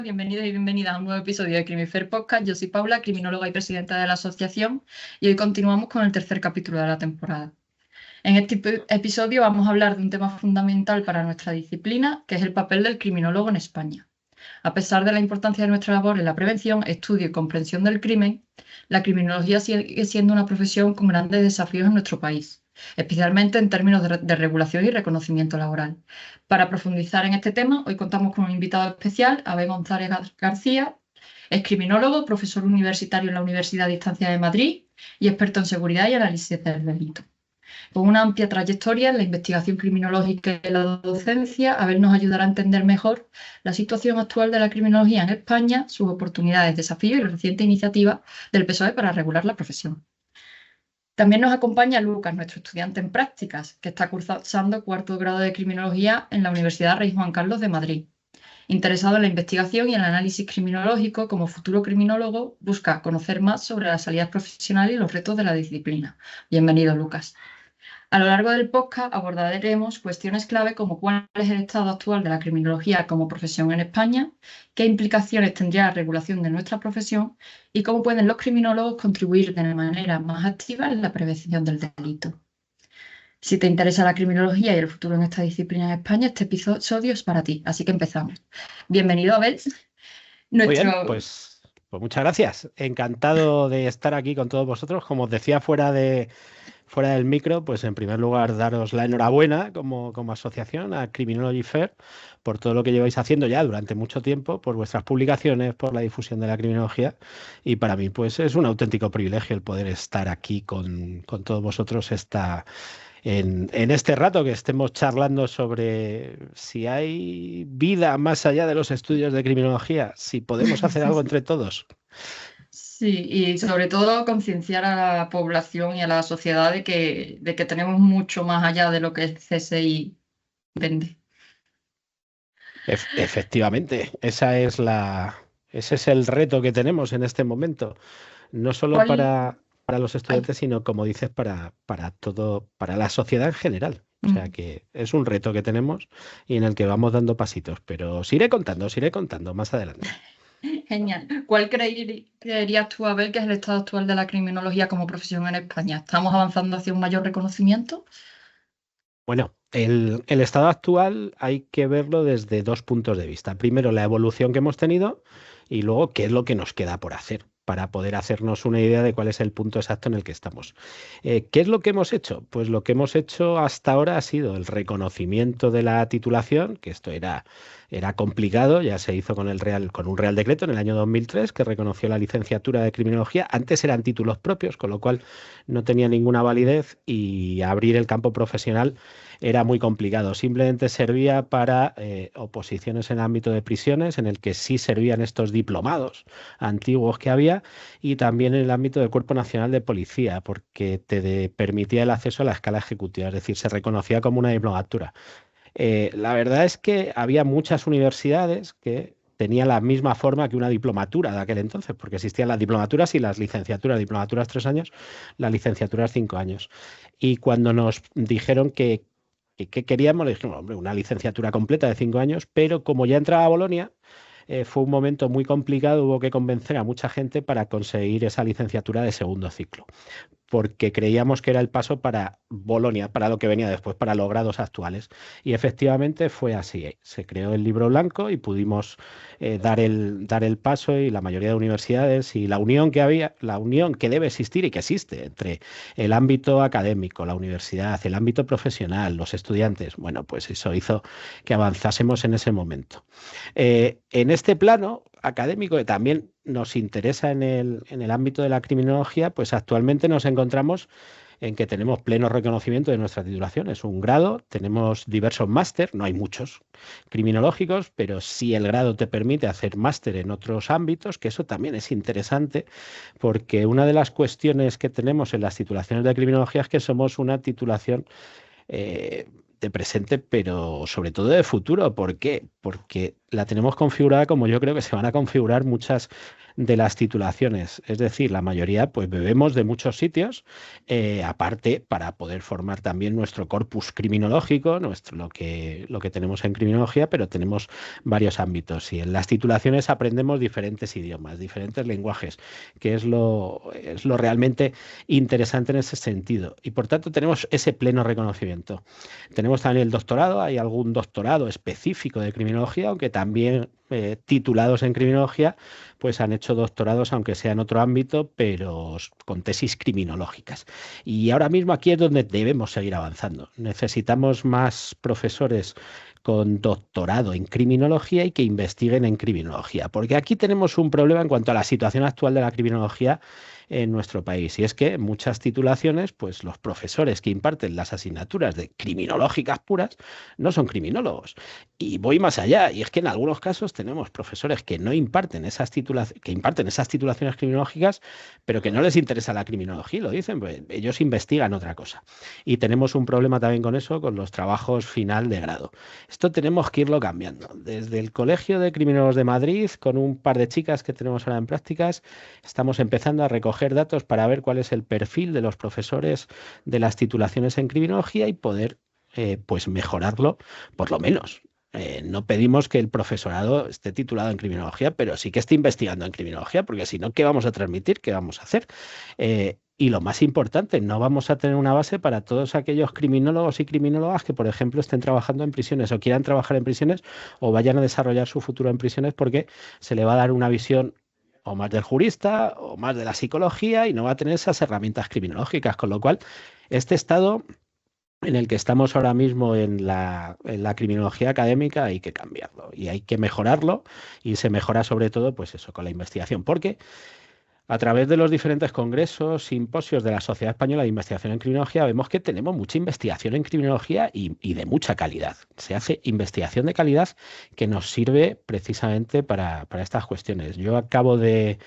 Bienvenidos y bienvenidas a un nuevo episodio de Crimifer Podcast. Yo soy Paula, criminóloga y presidenta de la asociación, y hoy continuamos con el tercer capítulo de la temporada. En este episodio vamos a hablar de un tema fundamental para nuestra disciplina, que es el papel del criminólogo en España. A pesar de la importancia de nuestra labor en la prevención, estudio y comprensión del crimen, la criminología sigue siendo una profesión con grandes desafíos en nuestro país, especialmente en términos de regulación y reconocimiento laboral. Para profundizar en este tema, hoy contamos con un invitado especial, Abel González García. Es criminólogo, profesor universitario en la Universidad de Distancia de Madrid y experto en seguridad y análisis del delito. Con una amplia trayectoria en la investigación criminológica y la docencia, Abel nos ayudará a entender mejor la situación actual de la criminología en España, sus oportunidades, desafíos y la reciente iniciativa del PSOE para regular la profesión. También nos acompaña Lucas, nuestro estudiante en prácticas, que está cursando cuarto grado de criminología en la Universidad Rey Juan Carlos de Madrid. Interesado en la investigación y el análisis criminológico, como futuro criminólogo, busca conocer más sobre las salidas profesionales y los retos de la disciplina. Bienvenido, Lucas. A lo largo del podcast abordaremos cuestiones clave como cuál es el estado actual de la criminología como profesión en España, qué implicaciones tendría la regulación de nuestra profesión y cómo pueden los criminólogos contribuir de manera más activa en la prevención del delito. Si te interesa la criminología y el futuro en esta disciplina en España, este episodio es para ti, así que empezamos. Bienvenido, Abel. Muy bien, pues muchas gracias. Encantado de estar aquí con todos vosotros. Como os decía fuera del micro, pues en primer lugar daros la enhorabuena como asociación a Criminology Fair por todo lo que lleváis haciendo ya durante mucho tiempo, por vuestras publicaciones, por la difusión de la criminología, y para mí pues es un auténtico privilegio el poder estar aquí con todos vosotros en este rato que estemos charlando sobre si hay vida más allá de los estudios de criminología, si podemos hacer algo entre todos. Sí, y sobre todo concienciar a la población y a la sociedad de que tenemos mucho más allá de lo que el CSI vende. Efectivamente, ese es el reto que tenemos en este momento, no solo para los estudiantes, sino como dices, para todo, para la sociedad en general. O sea que es un reto que tenemos y en el que vamos dando pasitos, pero os iré contando más adelante. Genial. ¿Cuál creerías tú, Abel, que es el estado actual de la criminología como profesión en España? ¿Estamos avanzando hacia un mayor reconocimiento? Bueno, el estado actual hay que verlo desde dos puntos de vista. Primero, la evolución que hemos tenido y luego qué es lo que nos queda por hacer para poder hacernos una idea de cuál es el punto exacto en el que estamos. ¿Qué es lo que hemos hecho? Pues lo que hemos hecho hasta ahora ha sido el reconocimiento de la titulación, que esto era complicado, ya se hizo con un Real Decreto en el año 2003 que reconoció la licenciatura de criminología. Antes eran títulos propios, con lo cual no tenía ninguna validez y abrir el campo profesional era muy complicado. Simplemente servía para oposiciones en el ámbito de prisiones, en el que sí servían estos diplomados antiguos que había, y también en el ámbito del Cuerpo Nacional de Policía, porque te permitía el acceso a la escala ejecutiva, es decir, se reconocía como una diplomatura. La verdad es que había muchas universidades que tenían la misma forma que una diplomatura de aquel entonces, porque existían las diplomaturas y las licenciaturas. Diplomaturas 3 años, las licenciaturas 5 años. Y cuando nos dijeron que queríamos, le dijimos, hombre, una licenciatura completa de 5 años, pero como ya entraba a Bolonia, fue un momento muy complicado, hubo que convencer a mucha gente para conseguir esa licenciatura de segundo ciclo, porque creíamos que era el paso para Bolonia, para lo que venía después, para los grados actuales. Y efectivamente fue así. Se creó el libro blanco y pudimos dar el paso, y la mayoría de universidades y la unión que había, la unión que debe existir y que existe entre el ámbito académico, la universidad, el ámbito profesional, los estudiantes, bueno, pues eso hizo que avanzásemos en ese momento. En este plano académico, que también nos interesa en el ámbito de la criminología, pues actualmente nos encontramos en que tenemos pleno reconocimiento de nuestra titulación. Es un grado, tenemos diversos máster, no hay muchos criminológicos, pero sí el grado te permite hacer máster en otros ámbitos, que eso también es interesante, porque una de las cuestiones que tenemos en las titulaciones de criminología es que somos una titulación de presente, pero sobre todo de futuro. ¿Por qué? Porque la tenemos configurada como yo creo que se van a configurar muchas de las titulaciones. Es decir, la mayoría pues bebemos de muchos sitios, aparte para poder formar también nuestro corpus criminológico, lo que tenemos en criminología, pero tenemos varios ámbitos. Y en las titulaciones aprendemos diferentes idiomas, diferentes lenguajes, que es lo realmente interesante en ese sentido. Y por tanto tenemos ese pleno reconocimiento. Tenemos también el doctorado, hay algún doctorado específico de criminología, aunque también titulados en criminología, pues han hecho doctorados, aunque sea en otro ámbito, pero con tesis criminológicas. Y ahora mismo aquí es donde debemos seguir avanzando. Necesitamos más profesores con doctorado en criminología y que investiguen en criminología, porque aquí tenemos un problema en cuanto a la situación actual de la criminología en nuestro país, y es que en muchas titulaciones, pues los profesores que imparten las asignaturas de criminológicas puras no son criminólogos. Y voy más allá, y es que en algunos casos tenemos profesores que no imparten que imparten esas titulaciones criminológicas, pero que no les interesa la criminología, y lo dicen, pues ellos investigan otra cosa. Y tenemos un problema también con eso, con los trabajos final de grado. Esto tenemos que irlo cambiando. Desde el Colegio de Criminólogos de Madrid, con un par de chicas que tenemos ahora en prácticas, estamos empezando a recoger datos para ver cuál es el perfil de los profesores de las titulaciones en criminología y poder pues mejorarlo, por lo menos. No pedimos que el profesorado esté titulado en criminología, pero sí que esté investigando en criminología, porque si no, ¿qué vamos a transmitir? ¿Qué vamos a hacer? Y lo más importante, no vamos a tener una base para todos aquellos criminólogos y criminólogas que, por ejemplo, estén trabajando en prisiones o quieran trabajar en prisiones o vayan a desarrollar su futuro en prisiones, porque se le va a dar una visión o más del jurista o más de la psicología y no va a tener esas herramientas criminológicas, con lo cual este estado en el que estamos ahora mismo en la criminología académica hay que cambiarlo y hay que mejorarlo, y se mejora sobre todo pues eso, con la investigación, porque a través de los diferentes congresos, simposios de la Sociedad Española de Investigación en Criminología, vemos que tenemos mucha investigación en criminología y de mucha calidad. Se hace investigación de calidad que nos sirve precisamente para estas cuestiones. Yo acabo de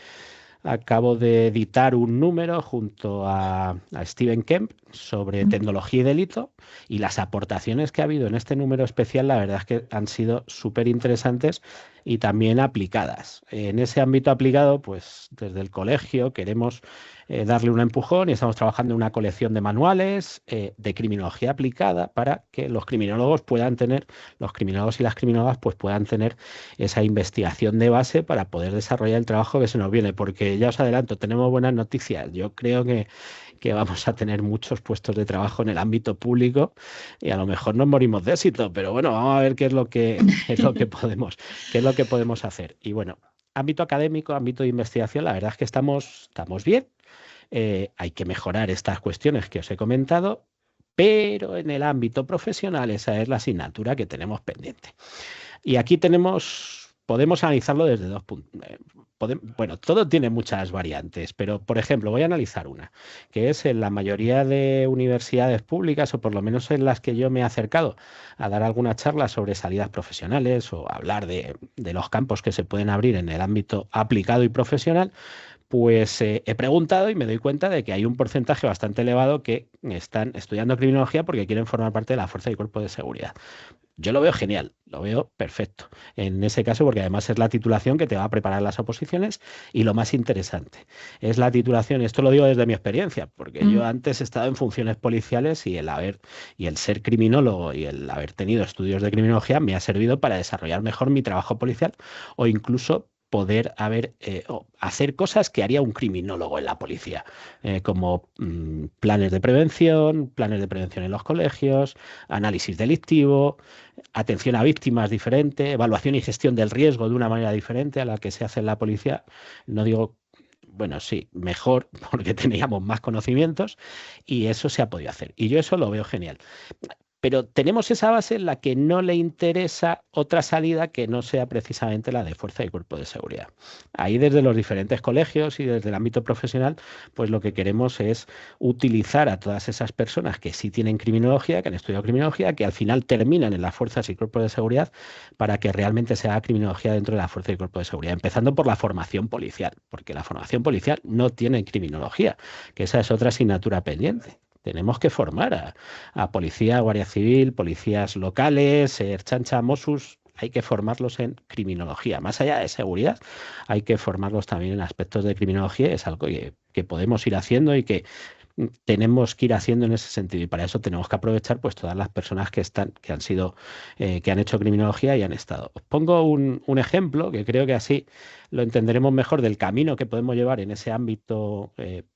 editar un número junto a Stephen Kemp sobre tecnología y delito, y las aportaciones que ha habido en este número especial, la verdad es que han sido súper interesantes y también aplicadas. En ese ámbito aplicado, pues desde el colegio queremos darle un empujón y estamos trabajando en una colección de manuales de criminología aplicada para que los criminólogos y las criminólogas pues puedan tener esa investigación de base para poder desarrollar el trabajo que se nos viene, porque ya os adelanto, tenemos buenas noticias. Yo creo que vamos a tener muchos puestos de trabajo en el ámbito público y a lo mejor nos morimos de éxito, pero bueno, vamos a ver qué es lo que podemos hacer. Y bueno, ámbito académico, ámbito de investigación, la verdad es que estamos bien. Hay que mejorar estas cuestiones que os he comentado, pero en el ámbito profesional esa es la asignatura que tenemos pendiente. Y aquí podemos analizarlo desde dos puntos. Bueno, todo tiene muchas variantes, pero por ejemplo, voy a analizar una, que es en la mayoría de universidades públicas, o por lo menos en las que yo me he acercado a dar alguna charla sobre salidas profesionales o hablar de los campos que se pueden abrir en el ámbito aplicado y profesional. Pues he preguntado y me doy cuenta de que hay un porcentaje bastante elevado que están estudiando criminología porque quieren formar parte de la fuerza y cuerpo de seguridad. Yo lo veo genial, lo veo perfecto en ese caso, porque además es la titulación que te va a preparar las oposiciones, y lo más interesante es la titulación, y esto lo digo desde mi experiencia, porque yo antes he estado en funciones policiales y el ser criminólogo y el haber tenido estudios de criminología me ha servido para desarrollar mejor mi trabajo policial, o incluso poder hacer cosas que haría un criminólogo en la policía, como planes de prevención en los colegios, análisis delictivo, atención a víctimas diferente, evaluación y gestión del riesgo de una manera diferente a la que se hace en la policía. No digo, bueno, sí, mejor, porque teníamos más conocimientos y eso se ha podido hacer. Y yo eso lo veo genial. Pero tenemos esa base en la que no le interesa otra salida que no sea precisamente la de fuerza y cuerpo de seguridad. Ahí desde los diferentes colegios y desde el ámbito profesional, pues lo que queremos es utilizar a todas esas personas que sí tienen criminología, que han estudiado criminología, que al final terminan en las fuerzas y cuerpos de seguridad, para que realmente se haga criminología dentro de la fuerza y cuerpo de seguridad, empezando por la formación policial, porque la formación policial no tiene criminología, que esa es otra asignatura pendiente. Tenemos que formar a policía, guardia civil, policías locales, Ertzaintza, Mossos, hay que formarlos en criminología. Más allá de seguridad, hay que formarlos también en aspectos de criminología. Es algo que podemos ir haciendo y que tenemos que ir haciendo en ese sentido, y para eso tenemos que aprovechar pues todas las personas que han hecho criminología y han estado. Os pongo un ejemplo que creo que así lo entenderemos mejor del camino que podemos llevar en ese ámbito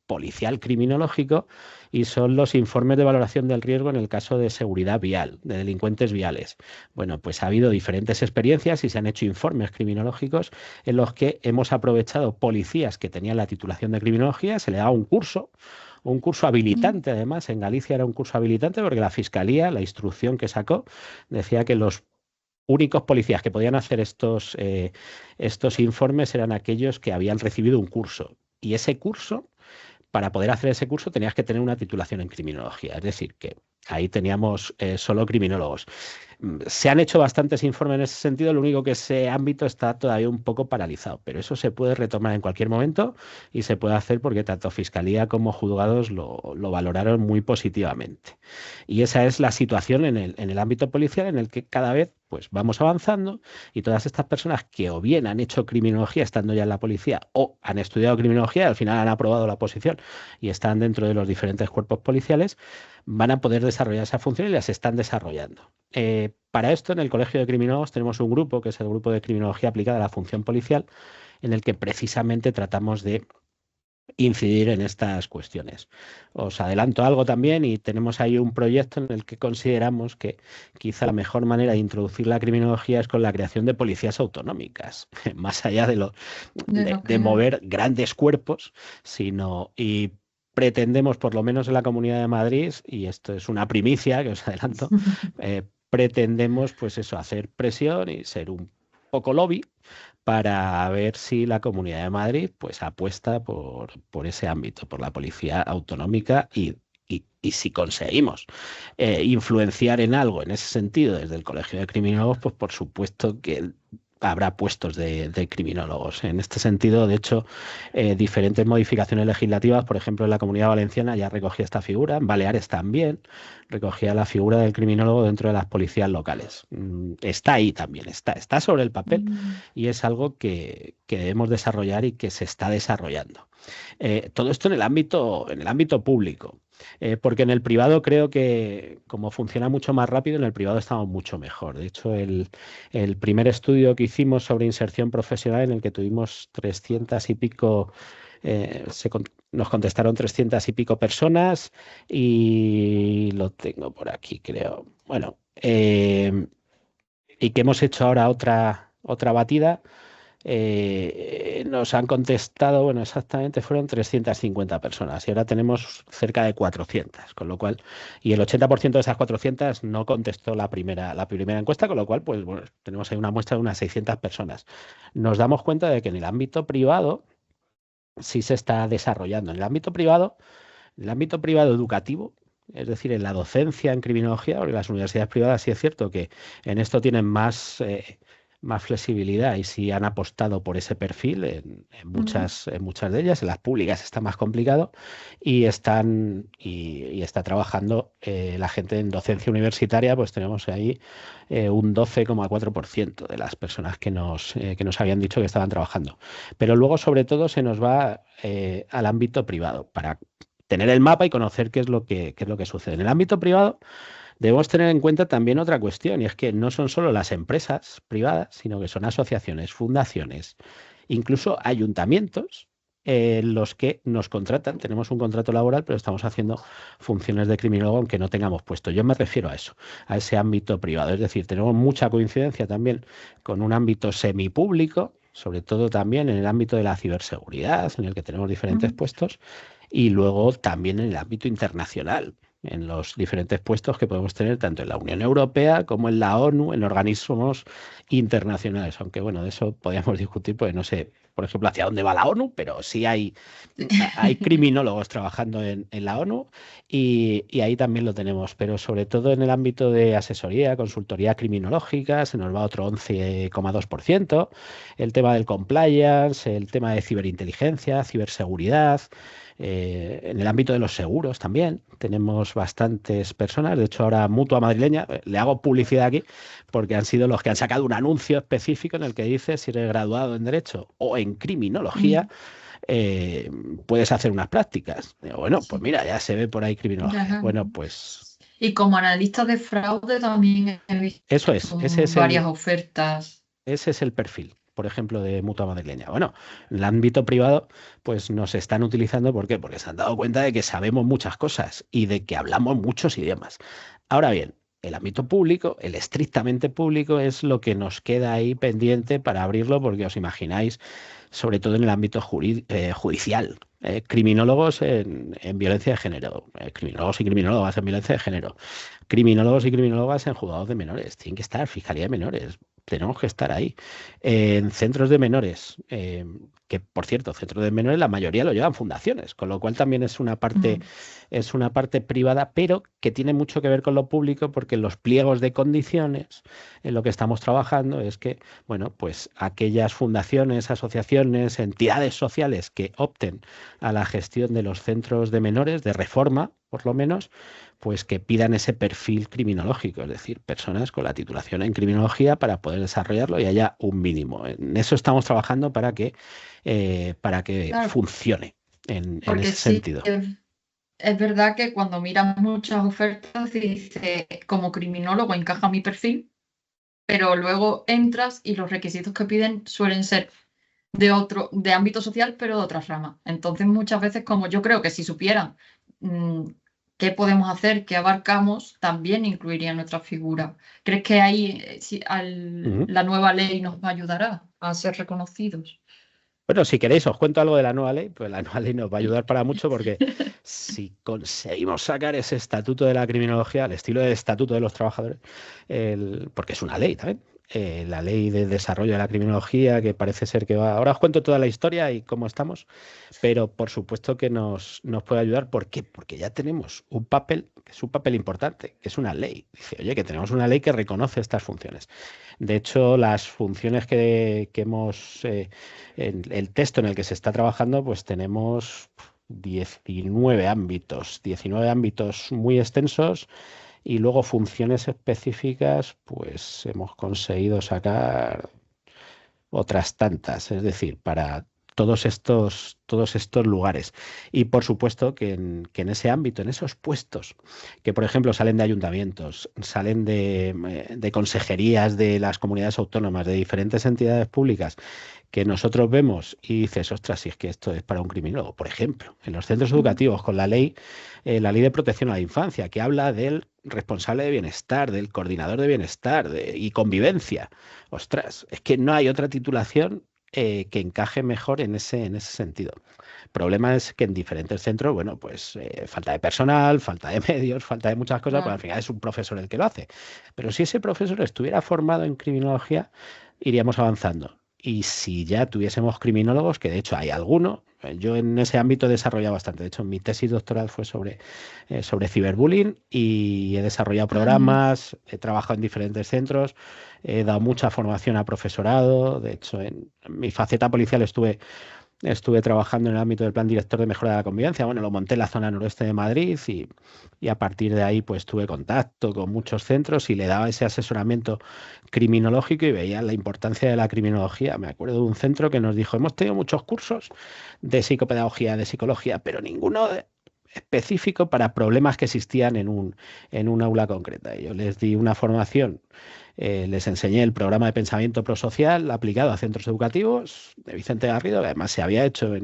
policial criminológico, y son los informes de valoración del riesgo en el caso de seguridad vial, de delincuentes viales. Bueno, pues ha habido diferentes experiencias y se han hecho informes criminológicos en los que hemos aprovechado policías que tenían la titulación de criminología, se le daba un curso habilitante. Además, en Galicia era un curso habilitante porque la Fiscalía, la instrucción que sacó, decía que los únicos policías que podían hacer estos informes eran aquellos que habían recibido un curso. Y ese curso, para poder hacer ese curso, tenías que tener una titulación en criminología. Es decir, que ahí teníamos solo criminólogos. Se han hecho bastantes informes en ese sentido, lo único que ese ámbito está todavía un poco paralizado, pero eso se puede retomar en cualquier momento y se puede hacer porque tanto Fiscalía como juzgados lo valoraron muy positivamente. Y esa es la situación en el ámbito policial, en el que cada vez pues vamos avanzando, y todas estas personas que o bien han hecho criminología estando ya en la policía o han estudiado criminología y al final han aprobado la oposición y están dentro de los diferentes cuerpos policiales, van a poder desarrollar esa función y las están desarrollando. Para esto, en el Colegio de Criminólogos tenemos un grupo, que es el Grupo de Criminología Aplicada a la Función Policial, en el que precisamente tratamos de incidir en estas cuestiones. Os adelanto algo también, y tenemos ahí un proyecto en el que consideramos que quizá la mejor manera de introducir la criminología es con la creación de policías autonómicas, más allá de mover grandes cuerpos, y pretendemos, por lo menos en la Comunidad de Madrid, y esto es una primicia que os adelanto, pretendemos pues eso, hacer presión y ser un poco lobby para ver si la Comunidad de Madrid pues apuesta por ese ámbito, por la policía autonómica, y si conseguimos influenciar en algo en ese sentido desde el Colegio de Criminólogos, pues por supuesto que habrá puestos de criminólogos. En este sentido, de hecho, diferentes modificaciones legislativas, por ejemplo, en la Comunidad Valenciana ya recogía esta figura, en Baleares también recogía la figura del criminólogo dentro de las policías locales. Está ahí también, está sobre el papel, y es algo que debemos desarrollar y que se está desarrollando. Todo esto en el ámbito público. Porque en el privado creo que, como funciona mucho más rápido, en el privado estamos mucho mejor. De hecho, el primer estudio que hicimos sobre inserción profesional, en el que tuvimos 300 y pico, nos contestaron 300 y pico personas, y lo tengo por aquí, creo. Bueno, y que hemos hecho ahora otra batida. Nos han contestado, bueno, exactamente fueron 350 personas, y ahora tenemos cerca de 400, con lo cual, y el 80% de esas 400 no contestó la primera encuesta, con lo cual, pues bueno, tenemos ahí una muestra de unas 600 personas. Nos damos cuenta de que en el ámbito privado sí se está desarrollando. En el ámbito privado educativo, es decir, en la docencia en criminología, porque las universidades privadas sí es cierto que en esto tienen más flexibilidad, y sí han apostado por ese perfil en muchas de ellas. En las públicas está más complicado, y está trabajando la gente en docencia universitaria. Pues tenemos ahí un 12,4% de las personas que nos habían dicho que estaban trabajando. Pero luego, sobre todo, se nos va al ámbito privado para tener el mapa y conocer qué es lo que sucede. En el ámbito privado debemos tener en cuenta también otra cuestión, y es que no son solo las empresas privadas, sino que son asociaciones, fundaciones, incluso ayuntamientos, los que nos contratan. Tenemos un contrato laboral, pero estamos haciendo funciones de criminólogo aunque no tengamos puesto. Yo me refiero a eso, a ese ámbito privado. Es decir, tenemos mucha coincidencia también con un ámbito semipúblico, sobre todo también en el ámbito de la ciberseguridad, en el que tenemos diferentes puestos, y luego también en el ámbito internacional, en los diferentes puestos que podemos tener tanto en la Unión Europea como en la ONU, en organismos internacionales. Aunque bueno, de eso podríamos discutir, pues no sé, por ejemplo, hacia dónde va la ONU, pero sí hay criminólogos trabajando en la ONU, y ahí también lo tenemos. Pero sobre todo en el ámbito de asesoría, consultoría criminológica, se nos va otro 11,2%. El tema del compliance, el tema de ciberinteligencia, ciberseguridad. En el ámbito de los seguros también tenemos tenemos bastantes personas. De hecho, ahora Mutua Madrileña, le hago publicidad aquí, porque han sido los que han sacado un anuncio específico en el que dice si eres graduado en Derecho o en Criminología, puedes hacer unas prácticas. Digo, bueno, pues mira, ya se ve por ahí Criminología. Ya. Bueno, pues Y como analista de fraude también he visto eso es, varias ofertas. ese es el perfil, por ejemplo, de Mutua Madrileña. Bueno, en el ámbito privado, pues nos están utilizando, ¿por qué? Porque se han dado cuenta de que sabemos muchas cosas y de que hablamos muchos idiomas. Ahora bien, el ámbito público, el estrictamente público, es lo que nos queda ahí pendiente para abrirlo, porque os imagináis, sobre todo en el ámbito judicial, criminólogos en violencia de género, criminólogos y criminólogas en violencia de género, criminólogos y criminólogas en juzgados de menores, tienen que estar, Fiscalía de Menores, tenemos que estar ahí. En centros de menores, que por cierto, centros de menores la mayoría lo llevan fundaciones, con lo cual también es una parte privada, pero que tiene mucho que ver con lo público, porque en los pliegos de condiciones, en lo que estamos trabajando es que, bueno, pues aquellas fundaciones, asociaciones, entidades sociales que opten a la gestión de los centros de menores, de reforma, por lo menos, pues que pidan ese perfil criminológico, es decir, personas con la titulación en criminología para poder desarrollarlo y haya un mínimo. En eso estamos trabajando para que Claro, funcione en porque ese sí, sentido. es verdad que cuando miras muchas ofertas dice, como criminólogo encaja mi perfil, pero luego entras y los requisitos que piden suelen ser de ámbito social, pero de otras ramas. Entonces, muchas veces, como yo creo que si supieran qué podemos hacer, qué abarcamos, también incluiría nuestra figura. ¿Crees que ahí la nueva ley nos ayudará a ser reconocidos? Bueno, si queréis, os cuento algo de la nueva ley, pues la nueva ley nos va a ayudar para mucho, porque si conseguimos sacar ese estatuto de la criminología al estilo del estatuto de los trabajadores, porque es una ley también, la ley de desarrollo de la criminología, que parece ser que va... Ahora os cuento toda la historia y cómo estamos, pero por supuesto que nos puede ayudar. ¿Por qué? Porque ya tenemos un papel, que es un papel importante, que es una ley. Dice, oye, que tenemos una ley que reconoce estas funciones. De hecho, las funciones que hemos... en el texto en el que se está trabajando, pues tenemos 19 ámbitos muy extensos, y luego funciones específicas, pues hemos conseguido sacar otras tantas, es decir, para todos estos lugares. Y por supuesto que en ese ámbito, en esos puestos, que por ejemplo salen de ayuntamientos, salen de consejerías de las comunidades autónomas, de diferentes entidades públicas, que nosotros vemos y dices, ostras, si es que esto es para un criminólogo. Por ejemplo, en los centros educativos, con la ley de protección a la infancia, que habla del responsable de bienestar, del coordinador de bienestar y convivencia. Ostras, es que no hay otra titulación que encaje mejor en ese sentido. El problema es que en diferentes centros, bueno, pues falta de personal, falta de medios, falta de muchas cosas, pero al final es un profesor el que lo hace. Pero si ese profesor estuviera formado en criminología, iríamos avanzando. Y si ya tuviésemos criminólogos, que de hecho hay alguno, yo en ese ámbito he desarrollado bastante. De hecho, mi tesis doctoral fue sobre ciberbullying, y he desarrollado programas, he trabajado en diferentes centros, he dado mucha formación a profesorado. De hecho, en mi faceta policial estuve trabajando en el ámbito del Plan Director de Mejora de la Convivencia. Bueno, lo monté en la zona noroeste de Madrid, y a partir de ahí pues tuve contacto con muchos centros y le daba ese asesoramiento criminológico y veía la importancia de la criminología. Me acuerdo de un centro que nos dijo, hemos tenido muchos cursos de psicopedagogía, de psicología, pero ninguno específico para problemas que existían en un aula concreta. Y yo les di una formación, les enseñé el programa de pensamiento prosocial aplicado a centros educativos de Vicente Garrido, que además se había hecho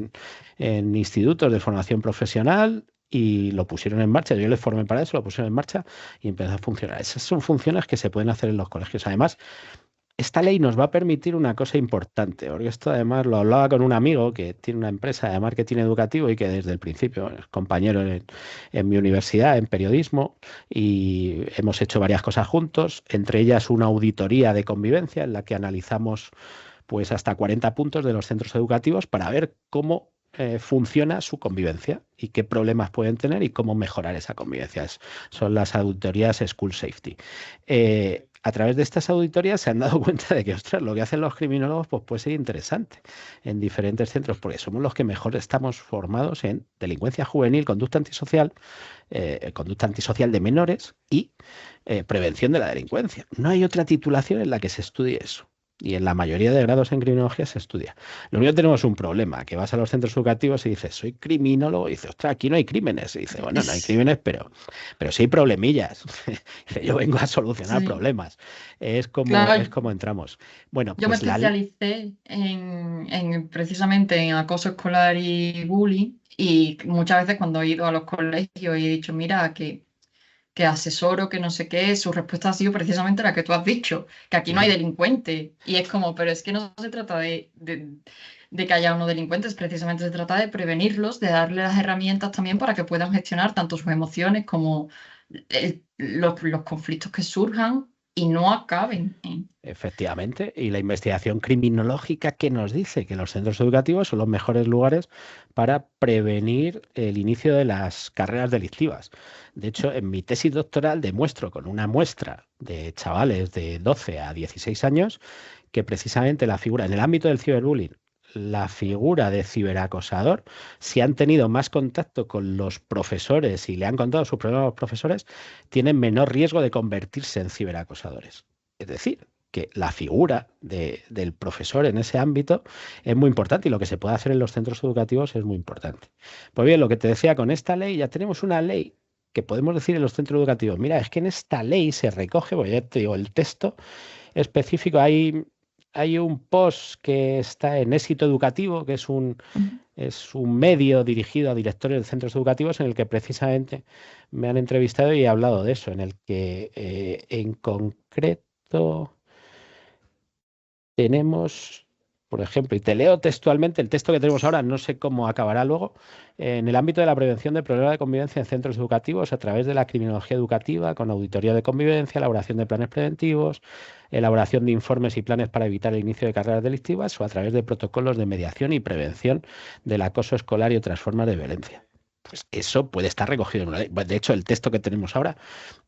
en institutos de formación profesional, y lo pusieron en marcha. Yo les formé para eso, lo pusieron en marcha y empezó a funcionar. Esas son funciones que se pueden hacer en los colegios. Además, esta ley nos va a permitir una cosa importante, porque esto además lo hablaba con un amigo que tiene una empresa de marketing educativo y que desde el principio es compañero en mi universidad, en periodismo, y hemos hecho varias cosas juntos, entre ellas una auditoría de convivencia en la que analizamos pues hasta 40 puntos de los centros educativos para ver cómo funciona su convivencia y qué problemas pueden tener y cómo mejorar esa convivencia. Son las auditorías School Safety. a través de estas auditorías se han dado cuenta de que, ostras, lo que hacen los criminólogos pues puede ser interesante en diferentes centros, porque somos los que mejor estamos formados en delincuencia juvenil, conducta antisocial de menores y prevención de la delincuencia. No hay otra titulación en la que se estudie eso. Y en la mayoría de grados en criminología se estudia. Lo único que tenemos un problema, que vas a los centros educativos y dices, soy criminólogo, y dices, ostras, aquí no hay crímenes. Y dices, bueno, no hay crímenes, pero sí hay problemillas. Yo vengo a solucionar Sí, problemas. Es claro. como entramos. Bueno, Yo me pues especialicé precisamente en acoso escolar y bullying, y muchas veces cuando he ido a los colegios y he dicho, mira, que asesoro, que no sé qué, su respuesta ha sido precisamente la que tú has dicho, que aquí no hay Ujú. delincuentes. Y es como, pero es que no se trata de que haya unos delincuentes, precisamente se trata de prevenirlos, de darles las herramientas también para que puedan gestionar tanto sus emociones como los conflictos que surjan y no acaben en... Efectivamente, y la investigación criminológica que nos dice que los centros educativos son los mejores lugares para prevenir el inicio de las carreras delictivas. De hecho, en mi tesis doctoral demuestro con una muestra de chavales de 12 a 16 años que precisamente la figura, en el ámbito del ciberbullying, la figura de ciberacosador, si han tenido más contacto con los profesores y le han contado sus problemas a los profesores, tienen menor riesgo de convertirse en ciberacosadores. Es decir, que la figura del profesor en ese ámbito es muy importante y lo que se puede hacer en los centros educativos es muy importante. Pues bien, lo que te decía, con esta ley ya tenemos una ley que podemos decir en los centros educativos, mira, es que en esta ley se recoge, pues ya te digo, el texto específico, hay un post que está en Éxito Educativo, que es un medio dirigido a directores de centros educativos en el que precisamente me han entrevistado y he hablado de eso, en el que en concreto tenemos, por ejemplo, y te leo textualmente el texto que tenemos ahora, no sé cómo acabará luego, en el ámbito de la prevención de problemas de convivencia en centros educativos a través de la criminología educativa, con auditoría de convivencia, elaboración de planes preventivos, elaboración de informes y planes para evitar el inicio de carreras delictivas o a través de protocolos de mediación y prevención del acoso escolar y otras formas de violencia. Pues eso puede estar recogido en una ley. De hecho, el texto que tenemos ahora,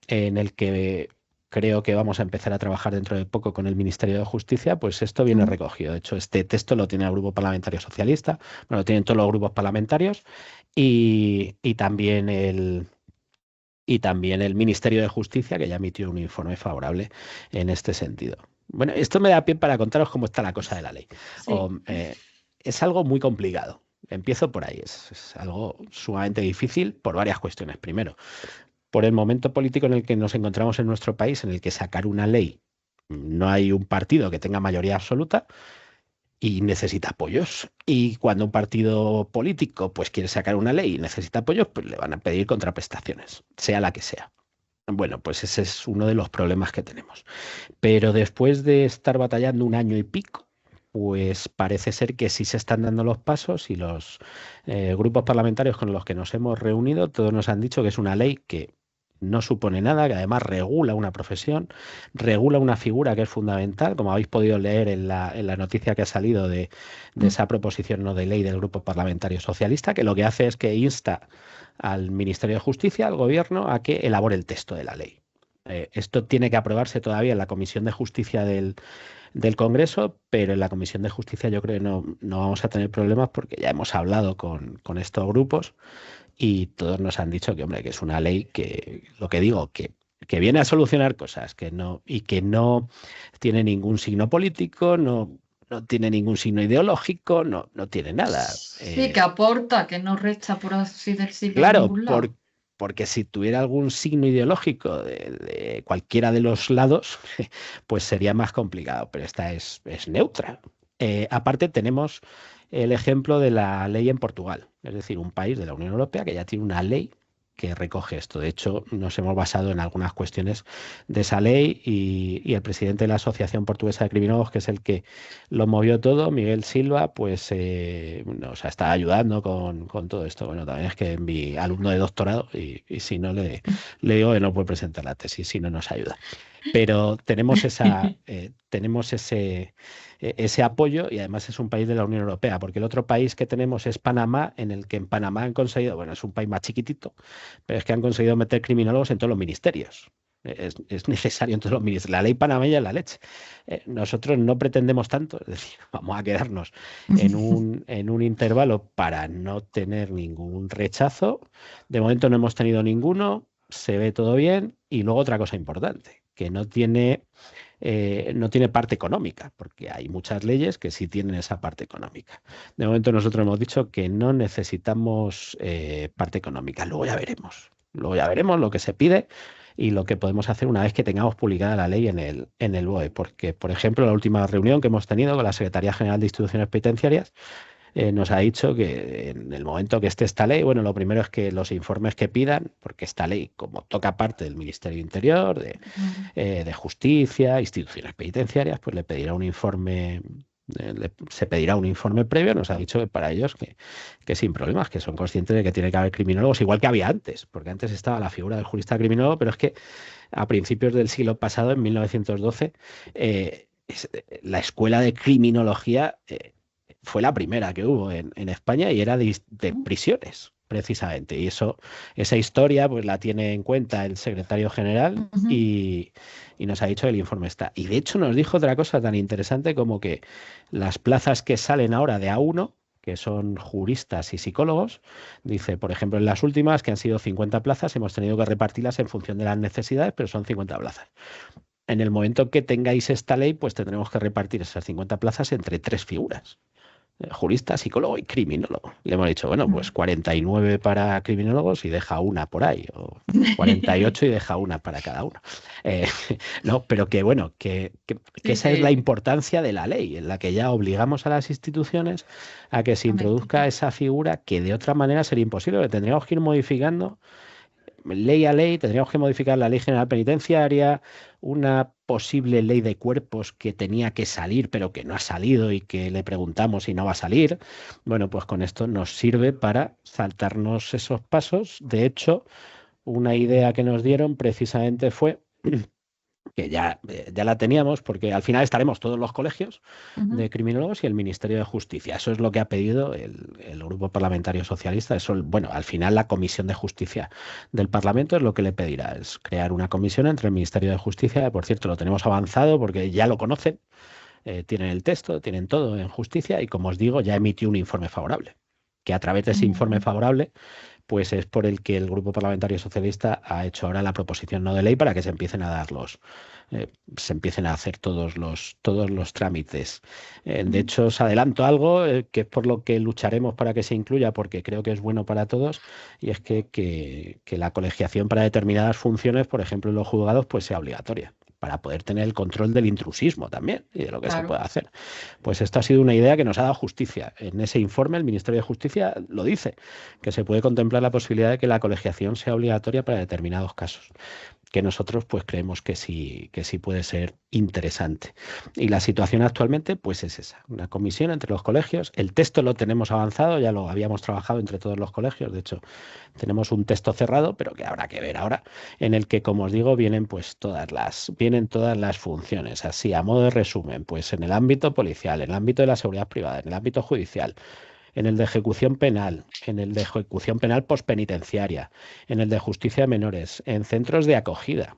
en el que creo que vamos a empezar a trabajar dentro de poco con el Ministerio de Justicia, pues esto viene Ujú. recogido. De hecho, este texto lo tiene el Grupo Parlamentario Socialista, bueno, lo tienen todos los grupos parlamentarios y también el Ministerio de Justicia, que ya emitió un informe favorable en este sentido. Bueno, esto me da pie para contaros cómo está la cosa de la ley. Sí. O, es algo muy complicado. Empiezo por ahí. Es algo sumamente difícil por varias cuestiones. Primero, por el momento político en el que nos encontramos en nuestro país, en el que sacar una ley, no hay un partido que tenga mayoría absoluta y necesita apoyos. Y cuando un partido político pues quiere sacar una ley y necesita apoyos, pues le van a pedir contraprestaciones, sea la que sea. Bueno, pues ese es uno de los problemas que tenemos. Pero después de estar batallando un año y pico, pues parece ser que sí se están dando los pasos y los grupos parlamentarios con los que nos hemos reunido, todos nos han dicho que es una ley que no supone nada, que además regula una profesión, regula una figura que es fundamental, como habéis podido leer en la noticia que ha salido de esa proposición no de ley del Grupo Parlamentario Socialista, que lo que hace es que insta al Ministerio de Justicia, al Gobierno, a que elabore el texto de la ley. Esto tiene que aprobarse todavía en la Comisión de Justicia del Congreso, pero en la Comisión de Justicia yo creo que no vamos a tener problemas porque ya hemos hablado con estos grupos y todos nos han dicho que, hombre, que es una ley que, lo que digo, que viene a solucionar cosas y que no tiene ningún signo político, no tiene ningún signo ideológico, no tiene nada. Sí, que aporta, que no resta, por así decirlo, de Claro, ningún lado. porque si tuviera algún signo ideológico de cualquiera de los lados, pues sería más complicado, pero esta es neutra. Aparte, tenemos el ejemplo de la ley en Portugal, es decir, un país de la Unión Europea que ya tiene una ley que recoge esto. De hecho, nos hemos basado en algunas cuestiones de esa ley y el presidente de la Asociación Portuguesa de Criminólogos, que es el que lo movió todo, Miguel Silva, pues nos está ayudando con todo esto. Bueno, también es que es mi alumno de doctorado y si no le digo que no puede presentar la tesis, si no nos ayuda. Pero tenemos ese apoyo y además es un país de la Unión Europea, porque el otro país que tenemos es Panamá, en el que en Panamá han conseguido, bueno, es un país más chiquitito, pero es que han conseguido meter criminólogos en todos los ministerios. es necesario en todos los ministerios. La ley panameña es la leche. Nosotros no pretendemos tanto, es decir, vamos a quedarnos en un intervalo para no tener ningún rechazo. De momento no hemos tenido ninguno, se ve todo bien. Y luego otra cosa importante, que no tiene parte económica, porque hay muchas leyes que sí tienen esa parte económica. De momento nosotros hemos dicho que no necesitamos parte económica. Luego ya veremos. Luego ya veremos lo que se pide y lo que podemos hacer una vez que tengamos publicada la ley en el BOE. Porque, por ejemplo, la última reunión que hemos tenido con la Secretaría General de Instituciones Penitenciarias nos ha dicho que en el momento que esté esta ley, bueno, lo primero es que los informes que pidan, porque esta ley, como toca parte del Ministerio de Interior, de Justicia, instituciones penitenciarias, pues le pedirá un informe, se pedirá un informe previo. Nos ha dicho que para ellos que sin problemas, que son conscientes de que tiene que haber criminólogos, igual que había antes, porque antes estaba la figura del jurista criminólogo, pero es que a principios del siglo pasado, en 1912, la escuela de criminología fue la primera que hubo en España y era de prisiones, precisamente. Y esa historia pues la tiene en cuenta el secretario general y nos ha dicho que el informe está. Y de hecho nos dijo otra cosa tan interesante como que las plazas que salen ahora de A1, que son juristas y psicólogos, dice, por ejemplo, en las últimas, que han sido 50 plazas, hemos tenido que repartirlas en función de las necesidades, pero son 50 plazas. En el momento que tengáis esta ley, pues tendremos que repartir esas 50 plazas entre 3 figuras. Jurista, psicólogo y criminólogo. Le hemos dicho, bueno, pues 49 para criminólogos y deja una por ahí, o 48 y deja una para cada uno. No, pero que bueno, que esa es la importancia de la ley, en la que ya obligamos a las instituciones a que se introduzca esa figura que de otra manera sería imposible, que tendríamos que ir modificando ley a ley, tendríamos que modificar la Ley General Penitenciaria, una posible ley de cuerpos que tenía que salir, pero que no ha salido y que le preguntamos si no va a salir. Bueno, pues con esto nos sirve para saltarnos esos pasos. De hecho, una idea que nos dieron precisamente fue que ya la teníamos, porque al final estaremos todos los colegios de criminólogos y el Ministerio de Justicia. Eso es lo que ha pedido el Grupo Parlamentario Socialista. Eso, bueno, al final la Comisión de Justicia del Parlamento es lo que le pedirá, es crear una comisión entre el Ministerio de Justicia, que por cierto lo tenemos avanzado porque ya lo conocen, tienen el texto, tienen todo en justicia y, como os digo, ya emitió un informe favorable, que a través de ese informe favorable pues es por el que el Grupo Parlamentario Socialista ha hecho ahora la proposición no de ley para que se empiecen a dar se empiecen a hacer todos los trámites. De hecho, os adelanto algo que es por lo que lucharemos para que se incluya, porque creo que es bueno para todos, y es que la colegiación para determinadas funciones, por ejemplo en los juzgados, pues sea obligatoria, para poder tener el control del intrusismo también y de lo que se puede hacer. Pues esto ha sido una idea que nos ha dado Justicia. En ese informe el Ministerio de Justicia lo dice, que se puede contemplar la posibilidad de que la colegiación sea obligatoria para determinados casos, que nosotros pues creemos que sí puede ser interesante. Y la situación actualmente pues es esa, una comisión entre los colegios. El texto lo tenemos avanzado, ya lo habíamos trabajado entre todos los colegios, de hecho tenemos un texto cerrado, pero que habrá que ver ahora, en el que, como os digo, vienen todas las funciones. Así, a modo de resumen, pues en el ámbito policial, en el ámbito de la seguridad privada, en el ámbito judicial, en el de ejecución penal, en el de ejecución penal postpenitenciaria, en el de justicia de menores, en centros de acogida,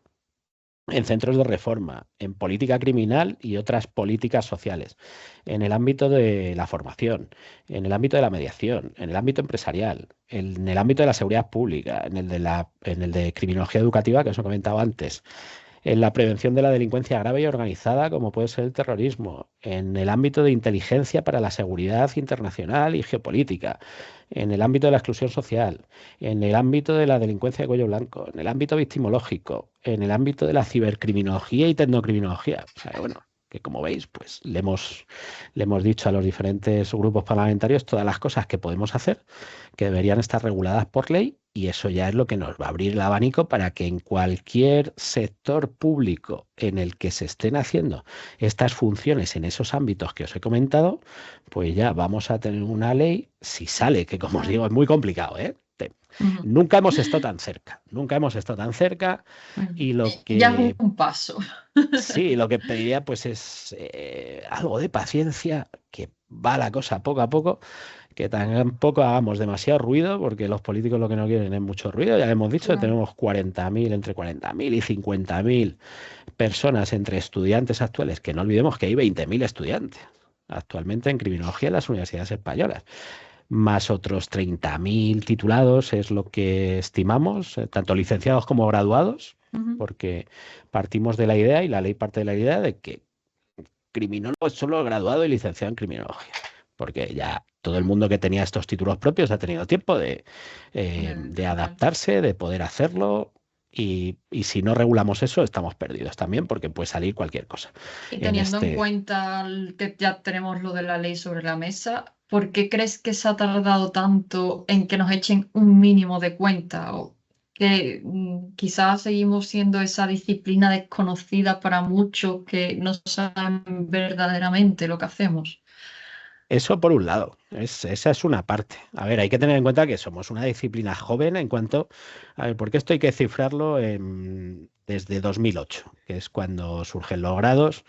en centros de reforma, en política criminal y otras políticas sociales, en el ámbito de la formación, en el ámbito de la mediación, en el ámbito empresarial, en el ámbito de la seguridad pública, en el de criminología educativa, que os he comentado antes, en la prevención de la delincuencia grave y organizada, como puede ser el terrorismo, en el ámbito de inteligencia para la seguridad internacional y geopolítica, en el ámbito de la exclusión social, en el ámbito de la delincuencia de cuello blanco, en el ámbito victimológico, en el ámbito de la cibercriminología y tecnocriminología. O sea, bueno, que como veis, pues le hemos dicho a los diferentes grupos parlamentarios todas las cosas que podemos hacer, que deberían estar reguladas por ley, y eso ya es lo que nos va a abrir el abanico para que en cualquier sector público en el que se estén haciendo estas funciones en esos ámbitos que os he comentado, pues ya vamos a tener una ley, si sale, que como os digo es muy complicado, ¿eh? Nunca hemos estado tan cerca, y lo que... Ya es un paso. Sí, lo que pediría pues es algo de paciencia, que va la cosa poco a poco, que tampoco hagamos demasiado ruido, porque los políticos lo que no quieren es mucho ruido. Ya le hemos dicho que Claro. tenemos 40.000, entre 40.000 y 50.000 personas entre estudiantes actuales, que no olvidemos que hay 20.000 estudiantes actualmente en criminología en las universidades españolas, más otros 30.000 titulados es lo que estimamos, tanto licenciados como graduados, Ujú. porque partimos de la idea, y la ley parte de la idea, de que criminólogo es solo graduado y licenciado en criminología, porque ya todo el mundo que tenía estos títulos propios ha tenido tiempo de Claro. adaptarse, de poder hacerlo. Y si no regulamos eso, estamos perdidos también, porque puede salir cualquier cosa Y en teniendo en este. cuenta que ya tenemos lo de la ley sobre la mesa, ¿por qué crees que se ha tardado tanto en que nos echen un mínimo de cuenta? ¿O que quizás seguimos siendo esa disciplina desconocida para muchos que no saben verdaderamente lo que hacemos? Eso por un lado, esa es una parte. A ver, hay que tener en cuenta que somos una disciplina joven en cuanto. A ver, porque esto hay que cifrarlo desde 2008, que es cuando surgen los grados.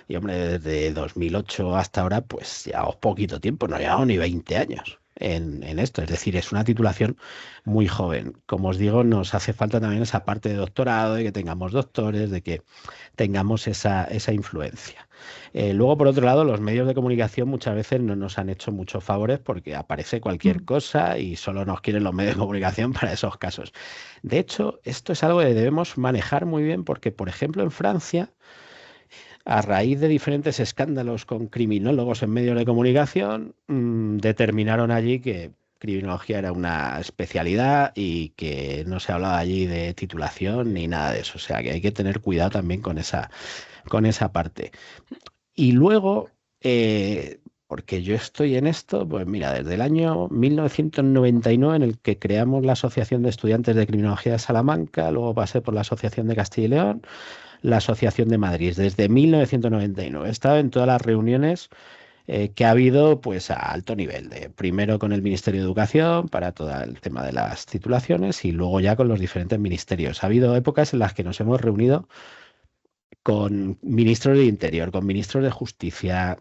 Y hombre, desde 2008 hasta ahora, pues llevamos poquito tiempo, no llevamos ni 20 años en esto. Es decir, es una titulación muy joven. Como os digo, nos hace falta también esa parte de doctorado, de que tengamos doctores, de que tengamos esa influencia. Luego, por otro lado, los medios de comunicación muchas veces no nos han hecho muchos favores, porque aparece cualquier Mm. cosa y solo nos quieren los medios de comunicación para esos casos. De hecho, esto es algo que debemos manejar muy bien, porque, por ejemplo, en Francia, a raíz de diferentes escándalos con criminólogos en medios de comunicación, determinaron allí que criminología era una especialidad y que no se hablaba allí de titulación ni nada de eso. O sea que hay que tener cuidado también con esa parte. Y luego, porque yo estoy en esto, pues mira, desde el año 1999, en el que creamos la Asociación de Estudiantes de Criminología de Salamanca, luego pasé por la Asociación de Castilla y León, la Asociación de Madrid, desde 1999. He estado en todas las reuniones que ha habido, pues a alto nivel, primero con el Ministerio de Educación para todo el tema de las titulaciones, y luego ya con los diferentes ministerios. Ha habido épocas en las que nos hemos reunido con ministros de Interior, con ministros de Justicia,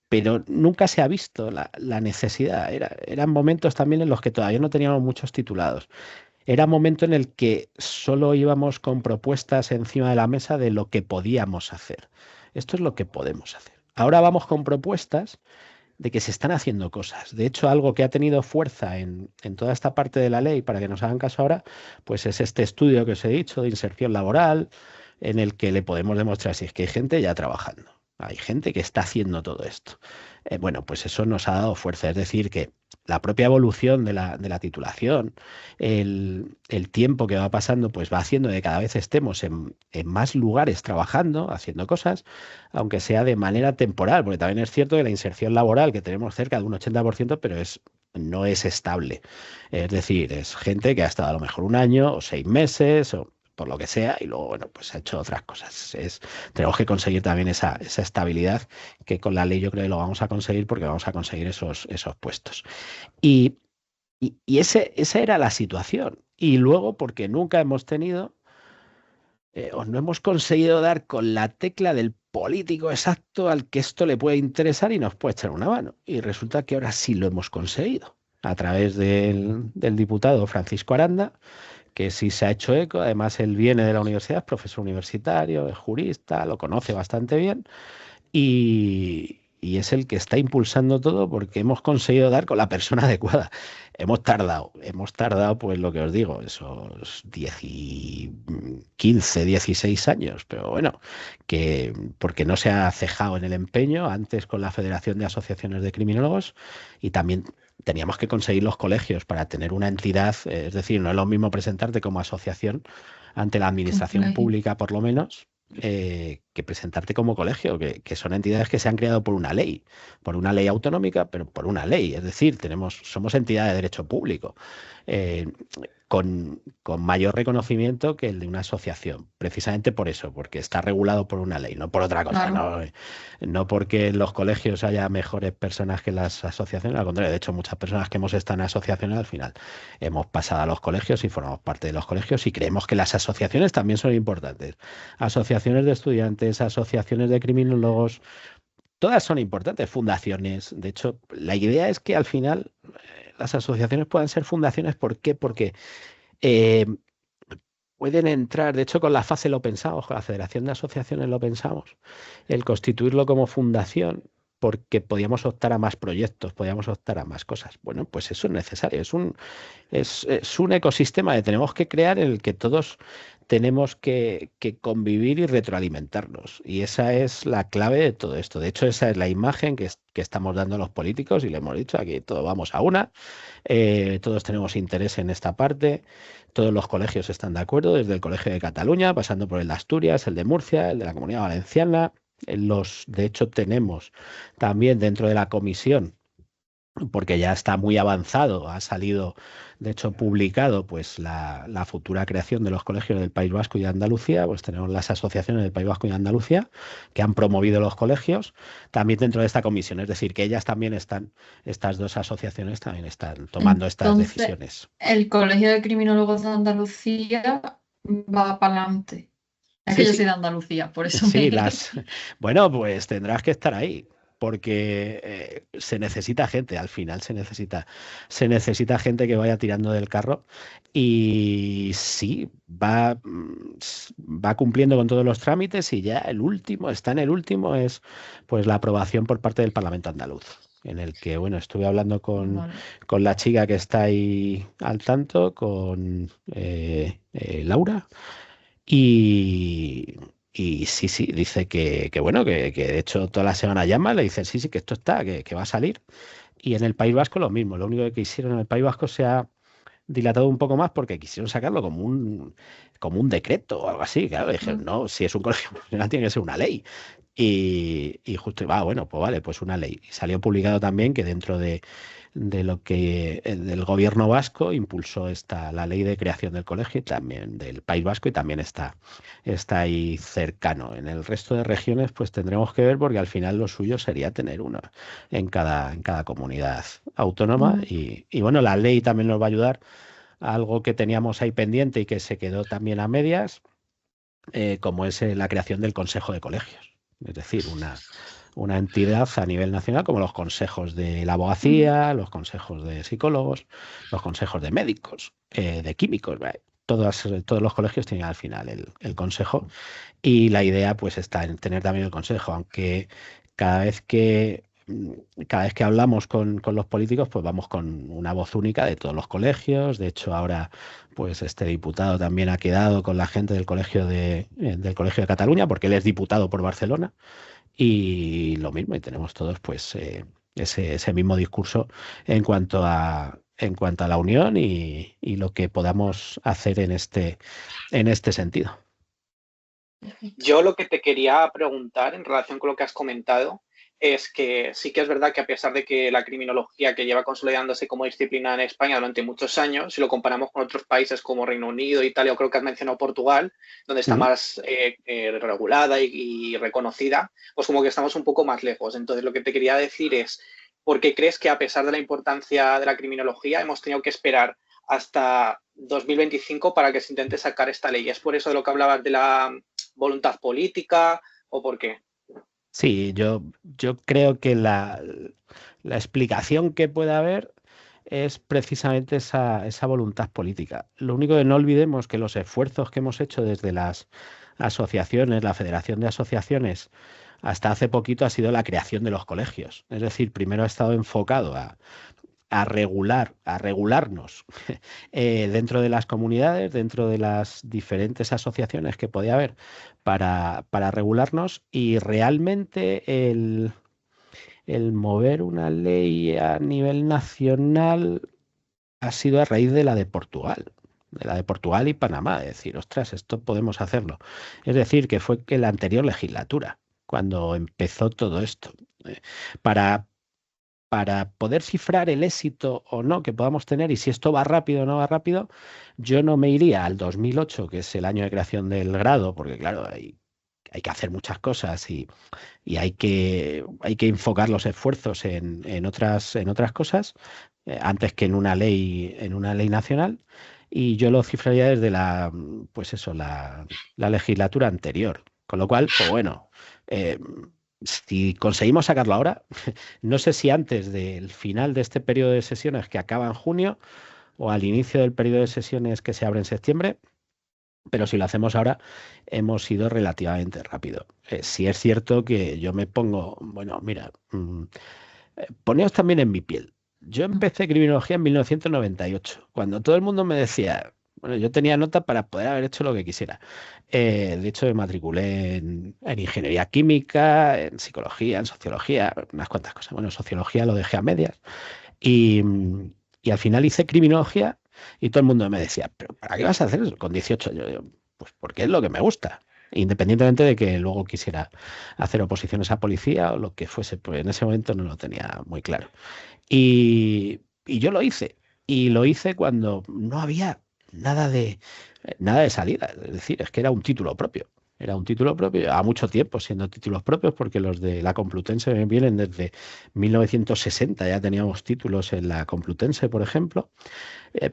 pero nunca se ha visto la necesidad. Eran momentos también en los que todavía no teníamos muchos titulados. Era un momento en el que solo íbamos con propuestas encima de la mesa de lo que podíamos hacer. Esto es lo que podemos hacer. Ahora vamos con propuestas de que se están haciendo cosas. De hecho, algo que ha tenido fuerza en toda esta parte de la ley, para que nos hagan caso ahora, pues es este estudio que os he dicho de inserción laboral, en el que le podemos demostrar si es que hay gente ya trabajando. Hay gente que está haciendo todo esto. Bueno, pues eso nos ha dado fuerza. Es decir, que la propia evolución de la titulación, el tiempo que va pasando, pues va haciendo que cada vez estemos en más lugares trabajando, haciendo cosas, aunque sea de manera temporal, porque también es cierto que la inserción laboral, que tenemos cerca de un 80%, pero no es estable. Es decir, es gente que ha estado a lo mejor un año o 6 meses o por lo que sea, y luego, bueno, pues ha hecho otras cosas. Tenemos que conseguir también esa estabilidad, que con la ley yo creo que lo vamos a conseguir, porque vamos a conseguir esos puestos. Y, esa era la situación. Y luego, porque nunca hemos tenido, o no hemos conseguido dar con la tecla del político exacto al que esto le puede interesar y nos puede echar una mano. Y resulta que ahora sí lo hemos conseguido, a través del diputado Francisco Aranda, que sí se ha hecho eco. Además, él viene de la universidad, es profesor universitario, es jurista, lo conoce bastante bien, y es el que está impulsando todo, porque hemos conseguido dar con la persona adecuada. Hemos tardado, pues lo que os digo, esos 15, 16 años, pero bueno, que porque no se ha cejado en el empeño antes con la Federación de Asociaciones de Criminólogos, y también teníamos que conseguir los colegios para tener una entidad. Es decir, no es lo mismo presentarte como asociación ante la administración Complejo. pública, por lo menos, que presentarte como colegio, que son entidades que se han creado por una ley autonómica, pero por una ley. Es decir, somos entidades de derecho público, eh, con mayor reconocimiento que el de una asociación, precisamente por eso, porque está regulado por una ley, no por otra cosa. Claro. No porque en los colegios haya mejores personas que en las asociaciones, al contrario. De hecho, muchas personas que hemos estado en asociaciones al final hemos pasado a los colegios y formamos parte de los colegios, y creemos que las asociaciones también son importantes. Asociaciones de estudiantes, asociaciones de criminólogos, todas son importantes, fundaciones. De hecho, la idea es que al final las asociaciones puedan ser fundaciones. ¿Por qué? Porque eh, pueden entrar, de hecho con la FACE lo pensamos, con la Federación de Asociaciones lo pensamos, el constituirlo como fundación, porque podíamos optar a más proyectos, podíamos optar a más cosas. Bueno, pues eso es necesario, es un ecosistema que tenemos que crear en el que todos tenemos que convivir y retroalimentarnos. Y esa es la clave de todo esto. De hecho, esa es la imagen que estamos dando a los políticos y le hemos dicho aquí, todos vamos a una, todos tenemos interés en esta parte, todos los colegios están de acuerdo, desde el Colegio de Cataluña, pasando por el de Asturias, el de Murcia, el de la Comunidad Valenciana. De hecho, tenemos también dentro de la comisión, porque ya está muy avanzado, ha salido, de hecho, publicado pues la futura creación de los colegios del País Vasco y de Andalucía, pues tenemos las asociaciones del País Vasco y de Andalucía que han promovido los colegios, también dentro de esta comisión, es decir, que ellas también están, estas dos asociaciones también están tomando estas Entonces, decisiones. el Colegio de Criminólogos de Andalucía va para adelante. Es que Sí, yo soy sí, de Andalucía, por eso sí, me... bueno, pues tendrás que estar ahí, porque se necesita gente, al final se necesita gente que vaya tirando del carro y sí, va cumpliendo con todos los trámites y ya está en el último, es pues la aprobación por parte del Parlamento andaluz. En el que, bueno, estuve hablando Vale. con la chica que está ahí al tanto, con Laura, y, y sí, sí, dice que bueno, que de hecho toda la semana llama, le dicen sí, sí, que esto está, que va a salir. Y en el País Vasco lo mismo, lo único que hicieron en el País Vasco se ha dilatado un poco más porque quisieron sacarlo como un decreto o algo así. Claro, dijeron, Mm. no, si es un colegio profesional tiene que ser una ley. Y justo, bueno, pues vale, pues una ley. Y salió publicado también que dentro de lo que del gobierno vasco impulsó la ley de creación del colegio y también del País Vasco y también está ahí cercano. En el resto de regiones pues tendremos que ver porque al final lo suyo sería tener una en cada comunidad autónoma y bueno, la ley también nos va a ayudar a algo que teníamos ahí pendiente y que se quedó también a medias, como es la creación del Consejo de Colegios. Es decir, una entidad a nivel nacional como los consejos de la abogacía, los consejos de psicólogos, los consejos de médicos, de químicos. Todos los colegios tienen al final el consejo y la idea pues está en tener también el consejo, aunque cada vez que, cada vez que hablamos con los políticos pues vamos con una voz única de todos los colegios. De hecho ahora pues este diputado también ha quedado con la gente del Colegio de Cataluña porque él es diputado por Barcelona y lo mismo, y tenemos todos pues ese mismo discurso en cuanto a la unión y lo que podamos hacer en este sentido. Yo lo que te quería preguntar en relación con lo que has comentado es que sí que es verdad que a pesar de que la criminología que lleva consolidándose como disciplina en España durante muchos años, si lo comparamos con otros países como Reino Unido, Italia o creo que has mencionado Portugal, donde está más regulada y reconocida, pues como que estamos un poco más lejos. Entonces lo que te quería decir es, ¿por qué crees que a pesar de la importancia de la criminología hemos tenido que esperar hasta 2025 para que se intente sacar esta ley? ¿Es por eso de lo que hablabas de la voluntad política o por qué? Sí, yo creo que la explicación que puede haber es precisamente esa voluntad política. Lo único que no olvidemos que los esfuerzos que hemos hecho desde las asociaciones, la Federación de Asociaciones, hasta hace poquito ha sido la creación de los colegios. Es decir, primero ha estado enfocado a regularnos dentro de las comunidades, dentro de las diferentes asociaciones que podía haber para regularnos y realmente el mover una ley a nivel nacional ha sido a raíz de la de Portugal y Panamá, de decir, ostras, esto podemos hacerlo. Es decir, que fue que la anterior legislatura, cuando empezó todo esto. Para, para poder cifrar el éxito o no que podamos tener y si esto va rápido o no va rápido, yo no me iría al 2008, que es el año de creación del grado, porque claro, hay que hacer muchas cosas y hay que enfocar los esfuerzos en otras cosas antes que en una ley nacional. Y yo lo cifraría desde pues eso, la legislatura anterior. Con lo cual, pues bueno, eh, Si conseguimos sacarlo ahora, no sé si antes del final de este periodo de sesiones que acaba en junio o al inicio del periodo de sesiones que se abre en septiembre, pero si lo hacemos ahora, hemos ido relativamente rápido. Sí es cierto que yo me pongo, bueno, mira, poneos también en mi piel. Yo empecé criminología en 1998, cuando todo el mundo me decía, bueno, yo tenía nota para poder haber hecho lo que quisiera. De hecho, me matriculé en ingeniería química, en psicología, en sociología, unas cuantas cosas. Bueno, sociología lo dejé a medias. Y, y al final hice criminología y todo el mundo me decía, ¿pero para qué vas a hacer eso con 18? Yo, pues porque es lo que me gusta. Independientemente de que luego quisiera hacer oposiciones a policía o lo que fuese, pues en ese momento no lo tenía muy claro. Y yo lo hice. Y lo hice cuando no había nada de salida. Es decir, es que era un título propio. Era un título propio, llevaba mucho tiempo siendo títulos propios, porque los de la Complutense vienen desde 1960, ya teníamos títulos en la Complutense, por ejemplo,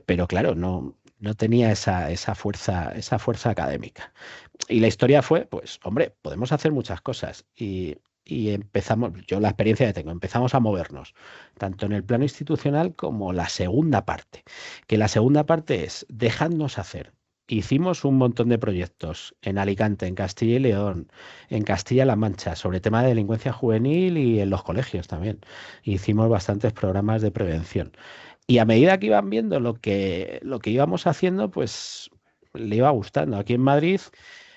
pero claro, no tenía esa fuerza académica. Y la historia fue, pues, hombre, podemos hacer muchas cosas. Y empezamos, yo la experiencia que tengo, empezamos a movernos, tanto en el plano institucional como la segunda parte, que la segunda parte es dejadnos hacer. Hicimos un montón de proyectos en Alicante, en Castilla y León, en Castilla-La Mancha, sobre tema de delincuencia juvenil y en los colegios también. Hicimos bastantes programas de prevención. Y a medida que iban viendo lo que íbamos haciendo, pues le iba gustando. Aquí en Madrid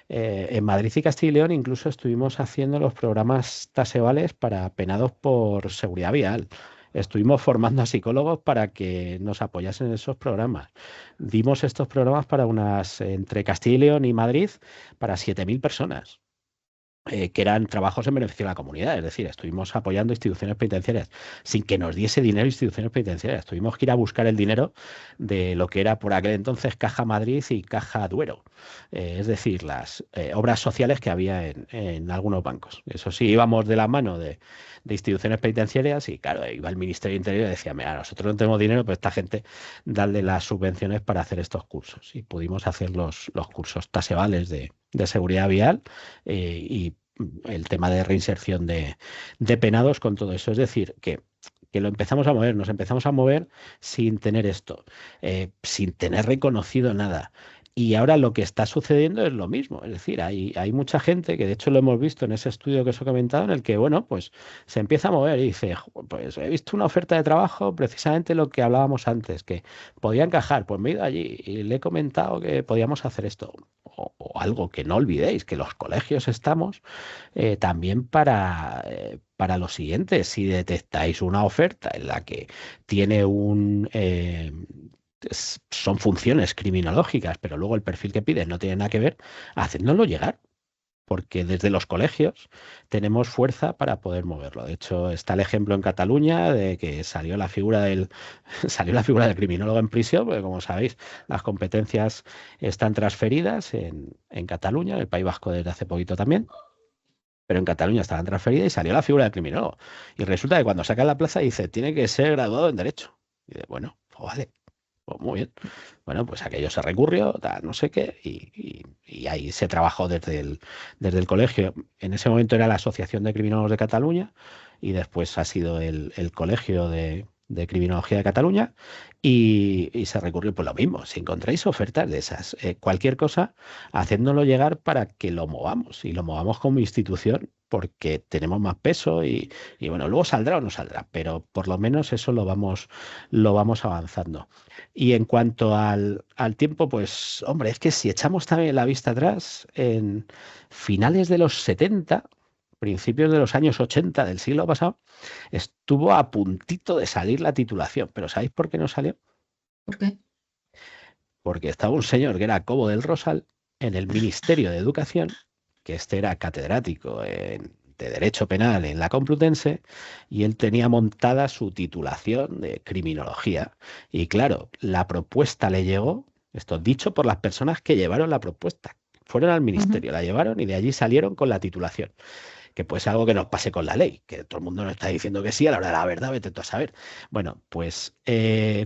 y Castilla y León incluso estuvimos haciendo los programas tasevales para penados por seguridad vial. Estuvimos formando a psicólogos para que nos apoyasen en esos programas. Dimos estos programas para entre Castilla y León y Madrid, para 7.000 personas. Que eran trabajos en beneficio de la comunidad, es decir, estuvimos apoyando instituciones penitenciarias sin que nos diese dinero instituciones penitenciarias. Tuvimos que ir a buscar el dinero de lo que era por aquel entonces Caja Madrid y Caja Duero, es decir, las obras sociales que había en algunos bancos. Eso sí, íbamos de la mano de instituciones penitenciarias y claro, iba el Ministerio de Interior y decía, mira, nosotros no tenemos dinero, pero esta gente, darle las subvenciones para hacer estos cursos. Y pudimos hacer los cursos tasevales de seguridad vial, y el tema de reinserción de penados con todo eso. Es decir, que lo empezamos a mover, nos empezamos a mover sin tener esto, sin tener reconocido nada. Y ahora lo que está sucediendo es lo mismo. Es decir, hay mucha gente que de hecho lo hemos visto en ese estudio que os he comentado, en el que, bueno, pues se empieza a mover y dice, pues he visto una oferta de trabajo, precisamente lo que hablábamos antes, que podía encajar, pues me he ido allí y le he comentado que podíamos hacer esto. O algo que no olvidéis, que los colegios estamos también para lo siguiente. Si detectáis una oferta en la que tiene son funciones criminológicas, pero luego el perfil que pide no tiene nada que ver, hacednoslo llegar, porque desde los colegios tenemos fuerza para poder moverlo. De hecho, está el ejemplo en Cataluña de que salió la figura del criminólogo en prisión, porque como sabéis, las competencias están transferidas en Cataluña, en el País Vasco desde hace poquito también. Pero en Cataluña estaban transferidas y salió la figura del criminólogo. Y resulta que cuando saca la plaza dice, tiene que ser graduado en Derecho. Y dice, bueno, pues vale. Pues muy bien. Bueno, pues aquello se recurrió, tal, no sé qué, y ahí se trabajó desde el colegio. En ese momento era la Asociación de Criminólogos de Cataluña y después ha sido el Colegio de Criminología de Cataluña y se recurrió por lo mismo. Si encontráis ofertas de esas, cualquier cosa, hacéndolo llegar para que lo movamos y lo movamos como institución porque tenemos más peso y bueno, luego saldrá o no saldrá, pero por lo menos eso lo vamos avanzando. Y en cuanto al tiempo, pues hombre, es que si echamos también la vista atrás, en finales de los 70, principios de los años 80 del siglo pasado, estuvo a puntito de salir la titulación. ¿Pero sabéis por qué no salió? ¿Por qué? Porque estaba un señor que era Cobo del Rosal en el Ministerio de Educación, que este era catedrático de Derecho Penal en la Complutense, y él tenía montada su titulación de criminología. Y claro, la propuesta le llegó, esto dicho por las personas que llevaron la propuesta, fueron al ministerio, la llevaron y de allí salieron con la titulación. Que puede ser algo que nos pase con la ley, que todo el mundo nos está diciendo que sí, a la hora de la verdad, vete tú a saber. Bueno, pues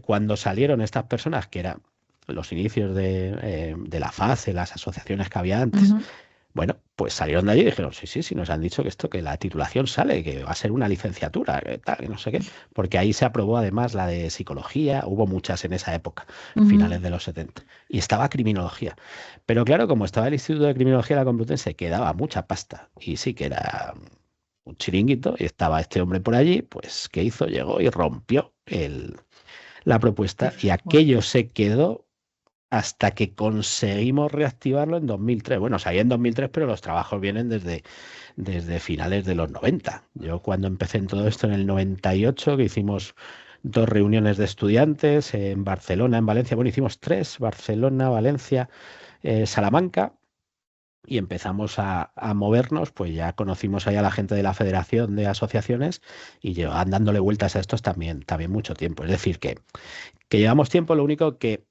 cuando salieron estas personas, que eran los inicios de la FACE, las asociaciones que había antes, Bueno, pues salieron de allí y dijeron, sí, nos han dicho que esto, que la titulación sale, que va a ser una licenciatura, que tal, que no sé qué, porque ahí se aprobó además la de psicología, hubo muchas en esa época, finales de los 70, y estaba criminología. Pero claro, como estaba el Instituto de Criminología de la Complutense, que daba mucha pasta, y sí que era un chiringuito, y estaba este hombre por allí, pues ¿qué hizo? Llegó y rompió la propuesta, y aquello se quedó hasta que conseguimos reactivarlo en 2003. Bueno, salía en 2003, pero los trabajos vienen desde finales de los 90. Yo cuando empecé en todo esto en el 98, que hicimos 2 reuniones de estudiantes en Barcelona, en Valencia, bueno, hicimos 3, Barcelona, Valencia, Salamanca, y empezamos a movernos, pues ya conocimos ahí a la gente de la Federación de Asociaciones y llevan dándole vueltas a estos también mucho tiempo. Es decir, que llevamos tiempo, lo único que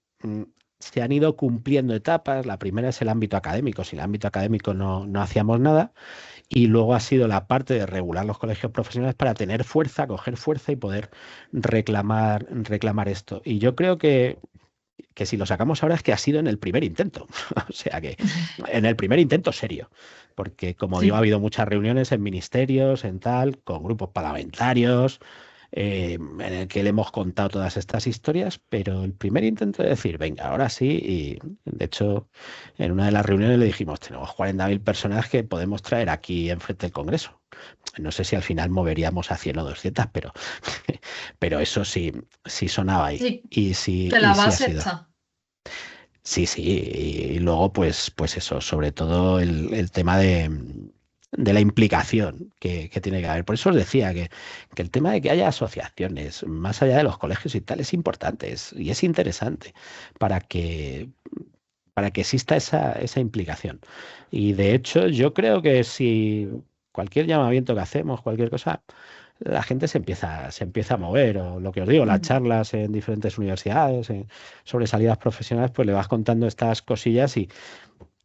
se han ido cumpliendo etapas. La primera es el ámbito académico. Sin el ámbito académico no hacíamos nada. Y luego ha sido la parte de regular los colegios profesionales para tener fuerza, coger fuerza y poder reclamar esto. Y yo creo que si lo sacamos ahora es que ha sido en el primer intento. O sea que en el primer intento serio. Porque, como digo, ha habido muchas reuniones en ministerios, en tal, con grupos parlamentarios, en el que le hemos contado todas estas historias, pero el primer intento de decir, venga, ahora sí, y de hecho en una de las reuniones le dijimos, tenemos 40.000 personas que podemos traer aquí enfrente del Congreso. No sé si al final moveríamos a 100 o 200, pero eso sí sonaba ahí. Sí, Y sí, que la y sí ha base sido. está. Sí, y luego pues eso, sobre todo el tema de la implicación que tiene que haber. Por eso os decía que el tema de que haya asociaciones más allá de los colegios y tal es importante y es interesante para que exista esa implicación. Y de hecho yo creo que si cualquier llamamiento que hacemos, cualquier cosa, la gente se empieza a mover, o lo que os digo, las charlas en diferentes universidades sobre salidas profesionales, pues le vas contando estas cosillas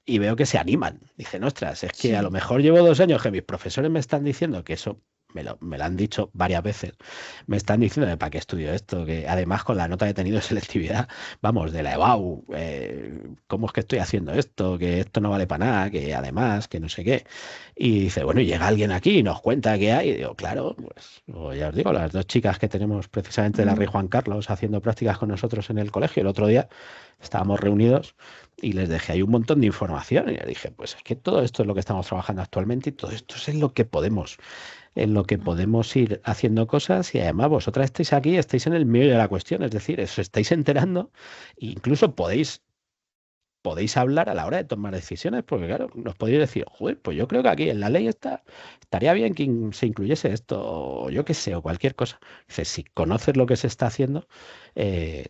y veo que se animan. Dicen, ostras, es que a lo mejor llevo 2 años que mis profesores me están diciendo que eso, me lo han dicho varias veces, me están diciendo de para qué estudio esto, que además con la nota que he tenido de selectividad, vamos, de la EBAU, ¿cómo es que estoy haciendo esto? Que esto no vale para nada, que además, que no sé qué. Y dice, bueno, y llega alguien aquí y nos cuenta qué hay. Y digo, claro, pues ya os digo, las 2 chicas que tenemos precisamente de la Rey Juan Carlos haciendo prácticas con nosotros en el colegio, el otro día estábamos reunidos y les dejé ahí un montón de información y les dije, pues es que todo esto es lo que estamos trabajando actualmente y todo esto es en lo que podemos ir haciendo cosas, y además vosotras estáis aquí, estáis en el medio de la cuestión, es decir, os estáis enterando e incluso podéis hablar a la hora de tomar decisiones, porque claro, nos podéis decir, joder, pues yo creo que aquí en la ley estaría bien que se incluyese esto, o yo qué sé, o cualquier cosa. Dice, si conoces lo que se está haciendo,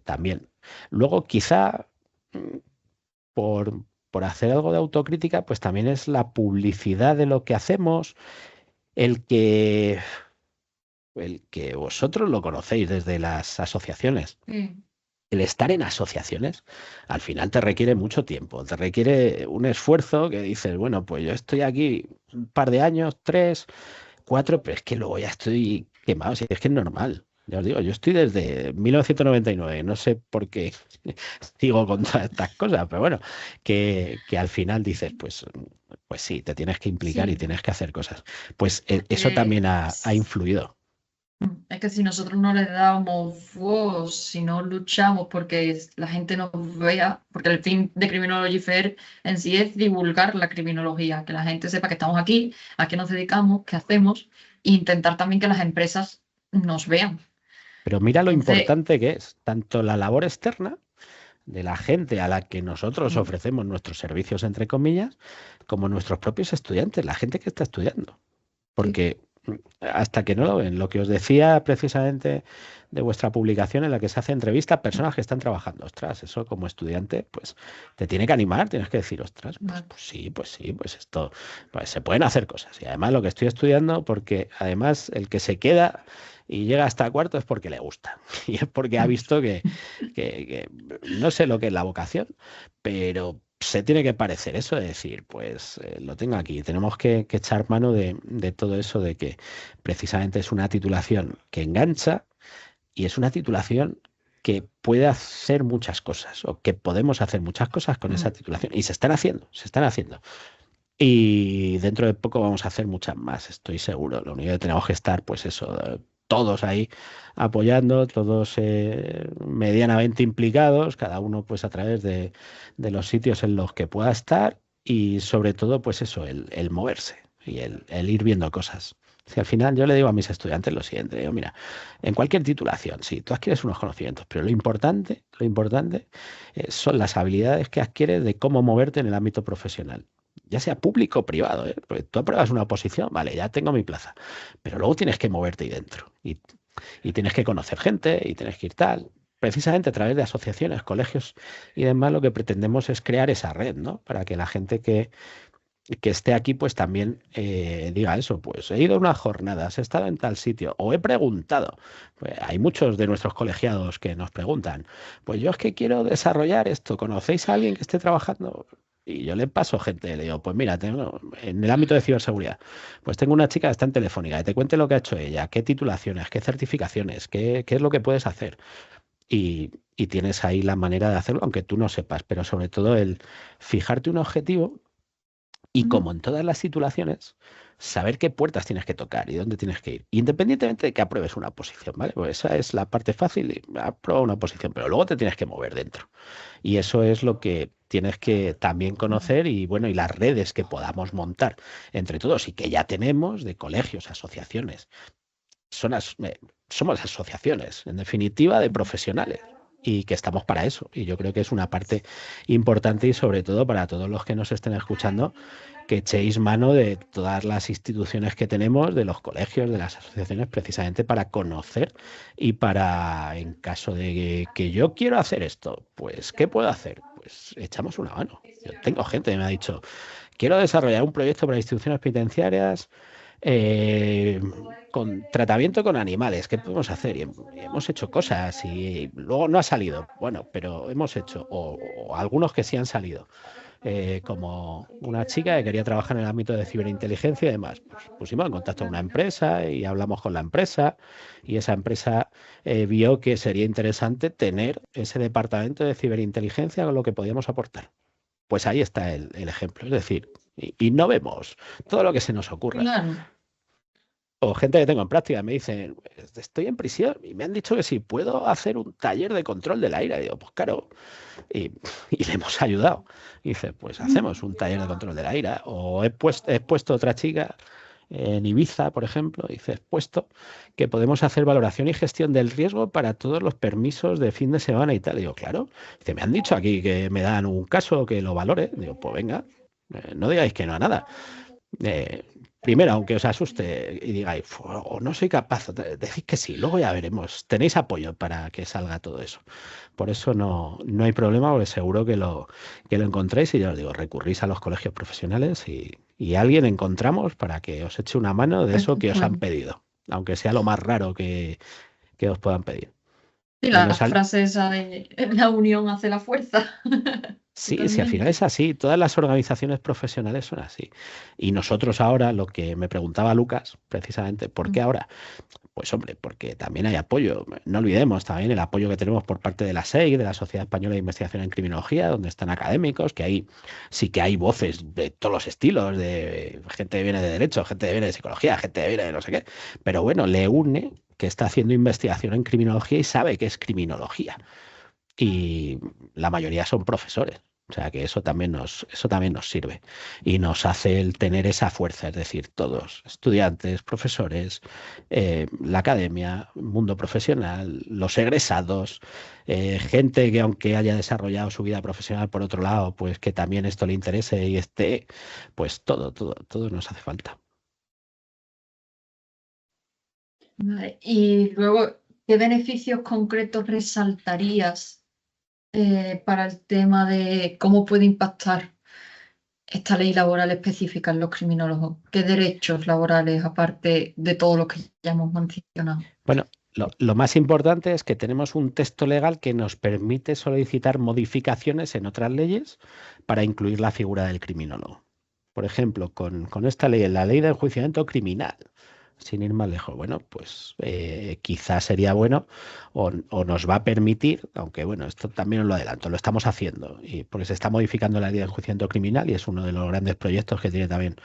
también. Luego, quizá por hacer algo de autocrítica, pues también es la publicidad de lo que hacemos, el que vosotros lo conocéis desde las asociaciones. El estar en asociaciones al final te requiere mucho tiempo, te requiere un esfuerzo que dices, bueno, pues yo estoy aquí un par de años, 3, 4, pero es que luego ya estoy quemado, si es que es normal. Ya os digo, yo estoy desde 1999, no sé por qué sigo con todas estas cosas, pero bueno, que al final dices, pues sí, te tienes que implicar y tienes que hacer cosas. Pues eso también ha influido. Es que si nosotros no le damos voz, si no luchamos porque la gente nos vea, porque el fin de Criminology Fair en sí es divulgar la criminología, que la gente sepa que estamos aquí, a qué nos dedicamos, qué hacemos, e intentar también que las empresas nos vean. Pero mira lo importante que es, tanto la labor externa de la gente a la que nosotros ofrecemos nuestros servicios, entre comillas, como nuestros propios estudiantes, la gente que está estudiando. Porque hasta que no lo ven, lo que os decía precisamente de vuestra publicación en la que se hace entrevista a personas que están trabajando, ostras, eso como estudiante, pues te tiene que animar, tienes que decir, ostras, pues esto, pues se pueden hacer cosas. Y además lo que estoy estudiando, porque además el que se queda y llega hasta cuarto es porque le gusta. Y es porque ha visto que no sé lo que es la vocación, pero se tiene que parecer eso, de decir, pues lo tengo aquí. Tenemos que echar mano de todo eso, de que precisamente es una titulación que engancha y es una titulación que puede hacer muchas cosas, o que podemos hacer muchas cosas con esa titulación. Y se están haciendo. Y dentro de poco vamos a hacer muchas más, estoy seguro. Lo único que tenemos que estar, pues eso, todos ahí apoyando, todos medianamente implicados, cada uno pues a través de los sitios en los que pueda estar y sobre todo pues eso, el moverse y el ir viendo cosas. Si al final yo le digo a mis estudiantes lo siguiente, digo, mira, en cualquier titulación, sí, tú adquieres unos conocimientos, pero lo importante son las habilidades que adquieres de cómo moverte en el ámbito profesional, ya sea público o privado, ¿eh? Porque tú apruebas una oposición, vale, ya tengo mi plaza, pero luego tienes que moverte ahí dentro y tienes que conocer gente y tienes que ir tal. Precisamente a través de asociaciones, colegios y demás, lo que pretendemos es crear esa red, ¿no? Para que la gente que esté aquí, pues también diga eso, pues he ido a unas jornadas, he estado en tal sitio, o he preguntado. Pues hay muchos de nuestros colegiados que nos preguntan, pues yo es que quiero desarrollar esto, ¿conocéis a alguien que esté trabajando? Y yo le paso gente, le digo, pues mira, tengo, en el ámbito de ciberseguridad, pues tengo una chica que está en Telefónica, que te cuente lo que ha hecho ella, qué titulaciones, qué certificaciones, qué es lo que puedes hacer. Y tienes ahí la manera de hacerlo, aunque tú no sepas, pero sobre todo el fijarte un objetivo y como en todas las titulaciones, saber qué puertas tienes que tocar y dónde tienes que ir, independientemente de que apruebes una posición, ¿vale? Pues esa es la parte fácil, aprueba una posición, pero luego te tienes que mover dentro. Y eso es lo que tienes que también conocer y bueno, y las redes que podamos montar entre todos y que ya tenemos de colegios, asociaciones. Somos asociaciones, en definitiva, de profesionales y que estamos para eso. Y yo creo que es una parte importante y sobre todo para todos los que nos estén escuchando, que echéis mano de todas las instituciones que tenemos, de los colegios, de las asociaciones, precisamente para conocer y para, en caso de que yo quiero hacer esto, pues, ¿qué puedo hacer? Pues echamos una mano. Yo tengo gente que me ha dicho, quiero desarrollar un proyecto para instituciones penitenciarias con tratamiento con animales, ¿qué podemos hacer? Y hemos hecho cosas y luego no ha salido. Bueno, pero hemos hecho, o algunos que sí han salido, como una chica que quería trabajar en el ámbito de ciberinteligencia y demás. Pues pusimos en contacto a una empresa y hablamos con la empresa y esa empresa vio que sería interesante tener ese departamento de ciberinteligencia con lo que podíamos aportar. Pues ahí está el ejemplo, es decir, y no vemos todo lo que se nos ocurra. Claro. O gente que tengo en práctica me dicen, estoy en prisión y me han dicho que si puedo hacer un taller de control del aire. Y digo, pues claro, y le hemos ayudado. Y dice, pues hacemos un taller de control del aire. O he puesto otra chica en Ibiza, por ejemplo, dice, he puesto que podemos hacer valoración y gestión del riesgo para todos los permisos de fin de semana y tal. Y digo, claro, dice, me han dicho aquí que me dan un caso que lo valore. Digo, pues venga, no digáis que no a nada. Primero, aunque os asuste y digáis, o no soy capaz, decid que sí, luego ya veremos. Tenéis apoyo para que salga todo eso. Por eso no hay problema, porque seguro que lo encontréis y ya os digo, recurrís a los colegios profesionales y alguien encontramos para que os eche una mano de eso que os han pedido, aunque sea lo más raro que os puedan pedir. Sí, la frase esa de la unión hace la fuerza. Sí, sí, al final es así. Todas las organizaciones profesionales son así. Y nosotros ahora, lo que me preguntaba Lucas, precisamente, ¿por qué ahora? Pues hombre, porque también hay apoyo. No olvidemos también el apoyo que tenemos por parte de la SEI, de la Sociedad Española de Investigación en Criminología, donde están académicos, que ahí sí que hay voces de todos los estilos, de gente que viene de Derecho, gente que viene de Psicología, gente que viene de no sé qué. Pero bueno, le une que está haciendo investigación en criminología y sabe que es criminología. Y la mayoría son profesores. O sea que eso también nos sirve y nos hace el tener esa fuerza, es decir, todos, estudiantes, profesores, la academia, mundo profesional, los egresados, gente que aunque haya desarrollado su vida profesional por otro lado, pues que también esto le interese y esté, pues todo nos hace falta. Vale. Y luego, ¿qué beneficios concretos resaltarías para el tema de cómo puede impactar esta ley laboral específica en los criminólogos? ¿Qué derechos laborales, aparte de todo lo que ya hemos mencionado? Bueno, lo más importante es que tenemos un texto legal que nos permite solicitar modificaciones en otras leyes para incluir la figura del criminólogo. Por ejemplo, con esta ley, en la ley de enjuiciamiento criminal, sin ir más lejos. Bueno, pues quizás sería bueno o nos va a permitir, aunque bueno, esto también os lo adelanto, lo estamos haciendo, y porque se está modificando la ley de enjuiciamiento criminal y es uno de los grandes proyectos que tiene también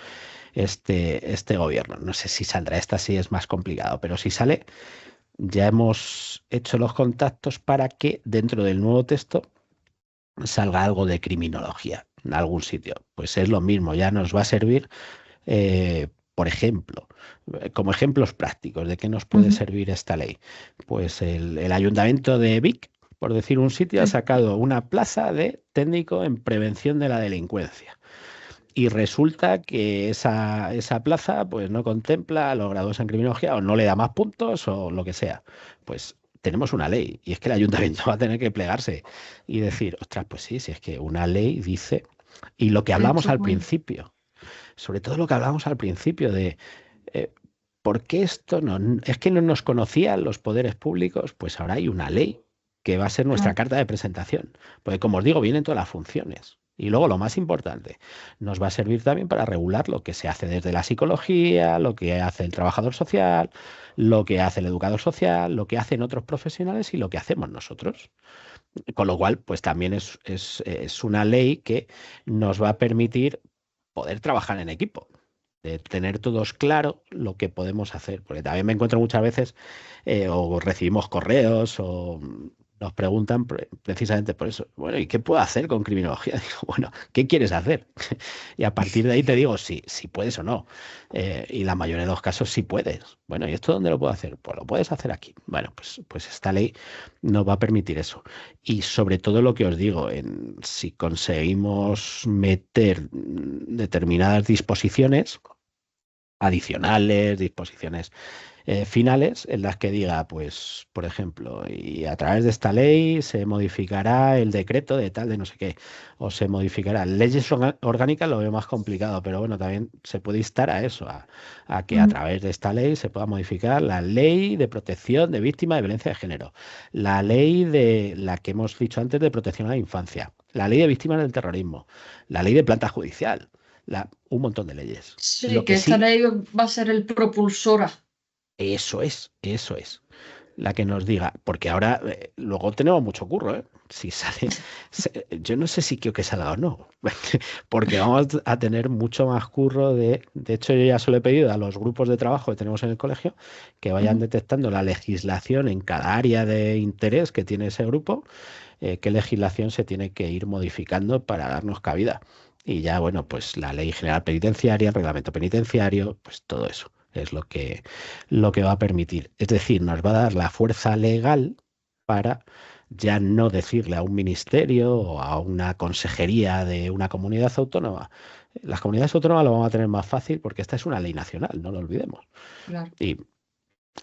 este gobierno. No sé si saldrá, esta sí es más complicado, pero si sale, ya hemos hecho los contactos para que dentro del nuevo texto salga algo de criminología en algún sitio. Pues es lo mismo, ya nos va a servir, por ejemplo, como ejemplos prácticos de qué nos puede servir esta ley. Pues el Ayuntamiento de Vic, por decir un sitio, ha sacado una plaza de técnico en prevención de la delincuencia. Y resulta que esa plaza pues no contempla a los graduados en criminología o no le da más puntos o lo que sea. Pues tenemos una ley y es que el ayuntamiento va a tener que plegarse y decir, ostras, pues sí, si es que una ley dice, y lo que hablamos al principio, sobre todo lo que hablamos al principio de ¿por qué esto no? Es que no nos conocían los poderes públicos, pues ahora hay una ley que va a ser nuestra carta de presentación. Porque como os digo, vienen todas las funciones. Y luego lo más importante, nos va a servir también para regular lo que se hace desde la psicología, lo que hace el trabajador social, lo que hace el educador social, lo que hacen otros profesionales y lo que hacemos nosotros. Con lo cual, pues también es una ley que nos va a permitir poder trabajar en equipo, de tener todos claro lo que podemos hacer. Porque también me encuentro muchas veces o recibimos correos o nos preguntan precisamente por eso. Bueno, ¿y qué puedo hacer con criminología? Digo, bueno, ¿qué quieres hacer? Y a partir de ahí te digo si puedes o no. Y la mayoría de los casos sí puedes. Bueno, ¿y esto dónde lo puedo hacer? Pues lo puedes hacer aquí. Bueno, pues esta ley nos va a permitir eso. Y sobre todo lo que os digo, si conseguimos meter determinadas disposiciones adicionales, disposiciones finales, en las que diga, pues, por ejemplo, y a través de esta ley se modificará el decreto de tal, de no sé qué, o se modificará. Leyes orgánicas lo veo más complicado, pero bueno, también se puede instar a eso, a que a través de esta ley se pueda modificar la ley de protección de víctimas de violencia de género, la ley de la que hemos dicho antes de protección a la infancia, la ley de víctimas del terrorismo, la ley de planta judicial, un montón de leyes. Sí, Lo que esta ley va a ser el propulsora. Eso es. La que nos diga, porque ahora luego tenemos mucho curro, ¿eh? Si sale, yo no sé si quiero que salga o no, porque vamos a tener mucho más curro de hecho yo ya se lo he pedido a los grupos de trabajo que tenemos en el colegio que vayan detectando la legislación en cada área de interés que tiene ese grupo, qué legislación se tiene que ir modificando para darnos cabida. Y ya, bueno, pues la ley general penitenciaria, el reglamento penitenciario, pues todo eso es lo que va a permitir. Es decir, nos va a dar la fuerza legal para ya no decirle a un ministerio o a una consejería de una comunidad autónoma. Las comunidades autónomas lo vamos a tener más fácil porque esta es una ley nacional, no lo olvidemos. Claro. Y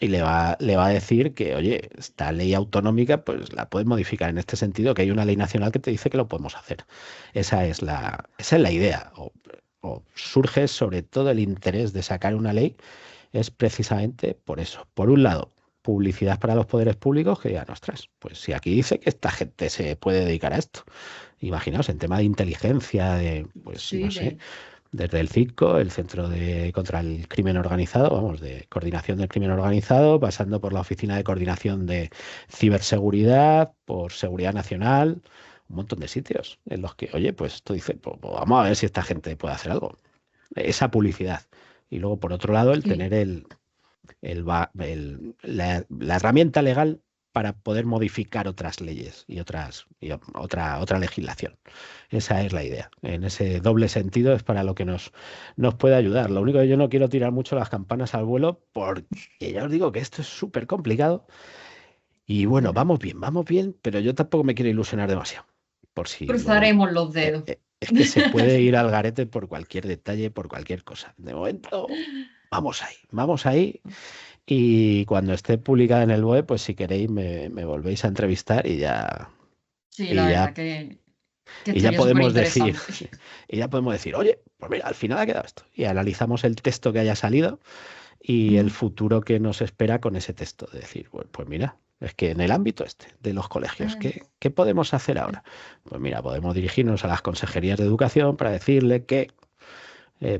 le va a decir que, oye, esta ley autonómica pues la puedes modificar en este sentido, que hay una ley nacional que te dice que lo podemos hacer. Esa es la idea. O surge sobre todo el interés de sacar una ley es precisamente por eso. Por un lado, publicidad para los poderes públicos que digan, ostras, pues si aquí dice que esta gente se puede dedicar a esto. Imaginaos, en tema de inteligencia, pues sí, no sé, desde el CICO, el Centro contra el Crimen Organizado, vamos, de coordinación del crimen organizado, pasando por la Oficina de Coordinación de Ciberseguridad, por Seguridad Nacional, un montón de sitios en los que, oye, pues esto dice, pues vamos a ver si esta gente puede hacer algo. Esa publicidad. Y luego, por otro lado, el tener la herramienta legal para poder modificar otras leyes y otra legislación. Esa es la idea. En ese doble sentido es para lo que nos puede ayudar. Lo único que yo no quiero tirar mucho las campanas al vuelo porque ya os digo que esto es súper complicado. Y bueno, vamos bien, pero yo tampoco me quiero ilusionar demasiado. Por si cruzaremos los dedos. Es que se puede ir al garete por cualquier detalle, por cualquier cosa. De momento, vamos ahí. Y cuando esté publicada en el BOE, pues si queréis me volvéis a entrevistar y ya. Sí, la verdad que y ya podemos decir, oye, pues mira, al final ha quedado esto. Y analizamos el texto que haya salido y el futuro que nos espera con ese texto. De decir, pues mira, es que en el ámbito de los colegios, ¿qué podemos hacer ahora? Pues mira, podemos dirigirnos a las consejerías de educación para decirle que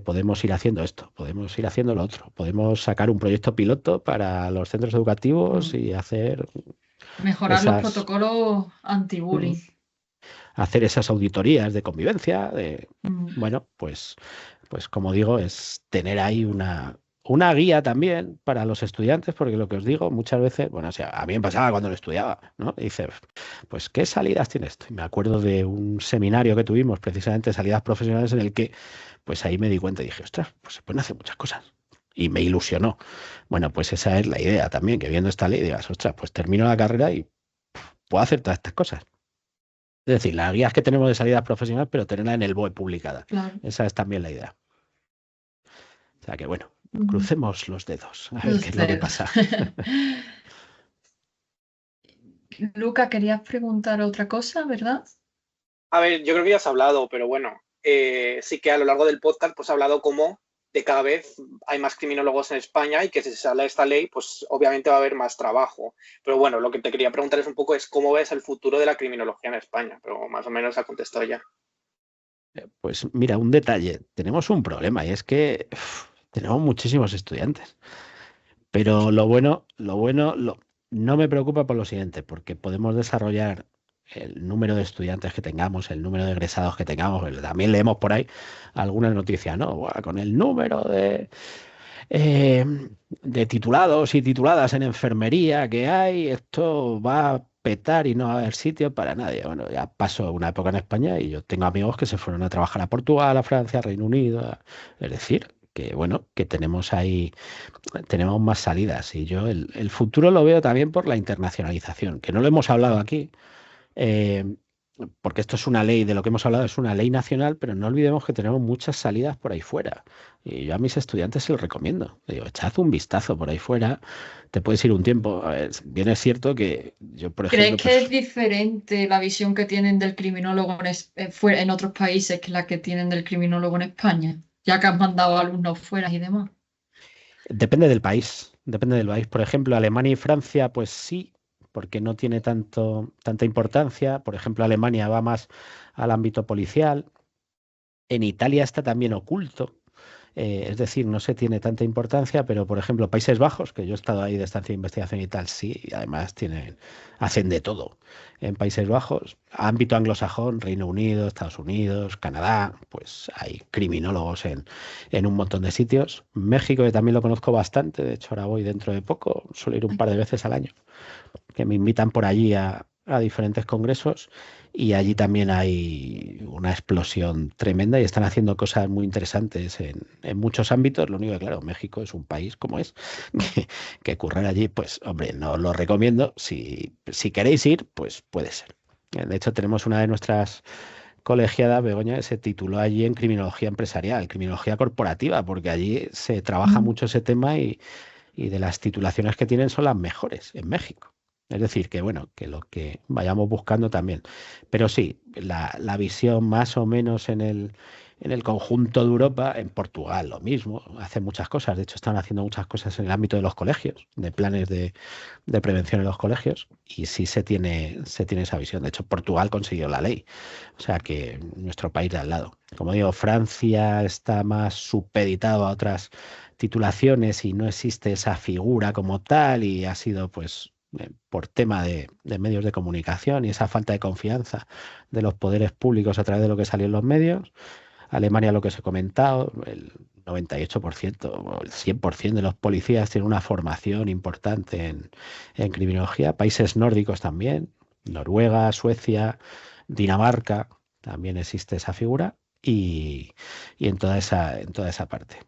podemos ir haciendo esto, podemos ir haciendo lo otro, podemos sacar un proyecto piloto para los centros educativos y hacer Mejorar los esas, protocolos mm, anti-bullying. hacer esas auditorías de convivencia, Mm. bueno, pues como digo, es tener ahí una guía también para los estudiantes, porque lo que os digo, muchas veces, bueno, o sea, a mí me pasaba cuando lo estudiaba, ¿no? Y dices, pues, ¿qué salidas tiene esto? Y me acuerdo de un seminario que tuvimos, precisamente salidas profesionales, en el que, pues ahí me di cuenta y dije, ostras, pues se pueden hacer muchas cosas. Y me ilusionó. Bueno, pues esa es la idea también, que viendo esta ley digas, ostras, pues termino la carrera y puedo hacer todas estas cosas. Es decir, las guías que tenemos de salidas profesionales, pero tenerla en el BOE publicada. Claro. Esa es también la idea. O sea que bueno, Ujú. crucemos los dedos a ver Los qué es lo que dedos. pasa. Luca, querías preguntar otra cosa, ¿verdad? A ver, yo creo que ya has hablado, pero bueno, sí que a lo largo del podcast pues ha hablado como de cada vez hay más criminólogos en España y que si se sale esta ley, pues obviamente va a haber más trabajo. Pero bueno, lo que te quería preguntar es un poco es cómo ves el futuro de la criminología en España, pero más o menos ha contestado ya. Pues mira, un detalle. Tenemos un problema y es que tenemos muchísimos estudiantes. Pero no me preocupa por lo siguiente, porque podemos desarrollar el número de estudiantes que tengamos, el número de egresados que tengamos. También leemos por ahí alguna noticia, ¿no? Buah, con el número eh, de titulados y tituladas en enfermería que hay, esto va a petar y no va a haber sitio para nadie. Bueno, ya pasó una época en España y yo tengo amigos que se fueron a trabajar a Portugal, a Francia, a Reino Unido. Es decir, que bueno, que tenemos ahí, tenemos más salidas. Y yo el futuro lo veo también por la internacionalización, que no lo hemos hablado aquí. eh, Porque esto es una ley, de lo que hemos hablado es una ley nacional, pero no olvidemos que tenemos muchas salidas por ahí fuera. Y yo a mis estudiantes se los recomiendo. Digo, echad un vistazo por ahí fuera, te puedes ir un tiempo. A ver, bien es cierto que yo, por ¿Crees ejemplo, que es pues diferente la visión que tienen del criminólogo en otros países que la que tienen del criminólogo en España? Ya que has mandado alumnos fuera y demás. depende del país, depende del país. Por ejemplo, Alemania y Francia, pues sí, porque no tiene tanta importancia. Por ejemplo, Alemania va más al ámbito policial. En Italia está también oculto. Es decir, no se tiene tanta importancia, pero por ejemplo, Países Bajos, que yo he estado ahí de estancia de investigación y tal, sí, y además hacen de todo. En Países Bajos, ámbito anglosajón, Reino Unido, Estados Unidos, Canadá, pues hay criminólogos en un montón de sitios. México, que también lo conozco bastante, de hecho ahora voy dentro de poco, suelo ir un par de veces al año, que me invitan por allí a diferentes congresos y allí también hay una explosión tremenda y están haciendo cosas muy interesantes en muchos ámbitos. Lo único que, claro, México es un país como es, que currar allí, pues, hombre, no os lo recomiendo. Si queréis ir, pues puede ser. De hecho, tenemos una de nuestras colegiadas, Begoña, que se tituló allí en criminología empresarial, criminología corporativa, porque allí se trabaja Mm. mucho ese tema y de las titulaciones que tienen son las mejores en México. Es decir, que bueno, que lo que vayamos buscando también. Pero sí, la visión más o menos en el conjunto de Europa, en Portugal lo mismo, hacen muchas cosas. De hecho, están haciendo muchas cosas en el ámbito de los colegios, de planes de prevención en los colegios, y sí se tiene esa visión. De hecho, Portugal consiguió la ley. O sea que nuestro país de al lado. Como digo, Francia está más supeditado a otras titulaciones y no existe esa figura como tal y ha sido pues por tema de medios de comunicación y esa falta de confianza de los poderes públicos a través de lo que salió en los medios. Alemania, lo que os he comentado, el 98% o el 100% de los policías tienen una formación importante en criminología. Países nórdicos también, Noruega, Suecia, Dinamarca, también existe esa figura y en toda esa parte.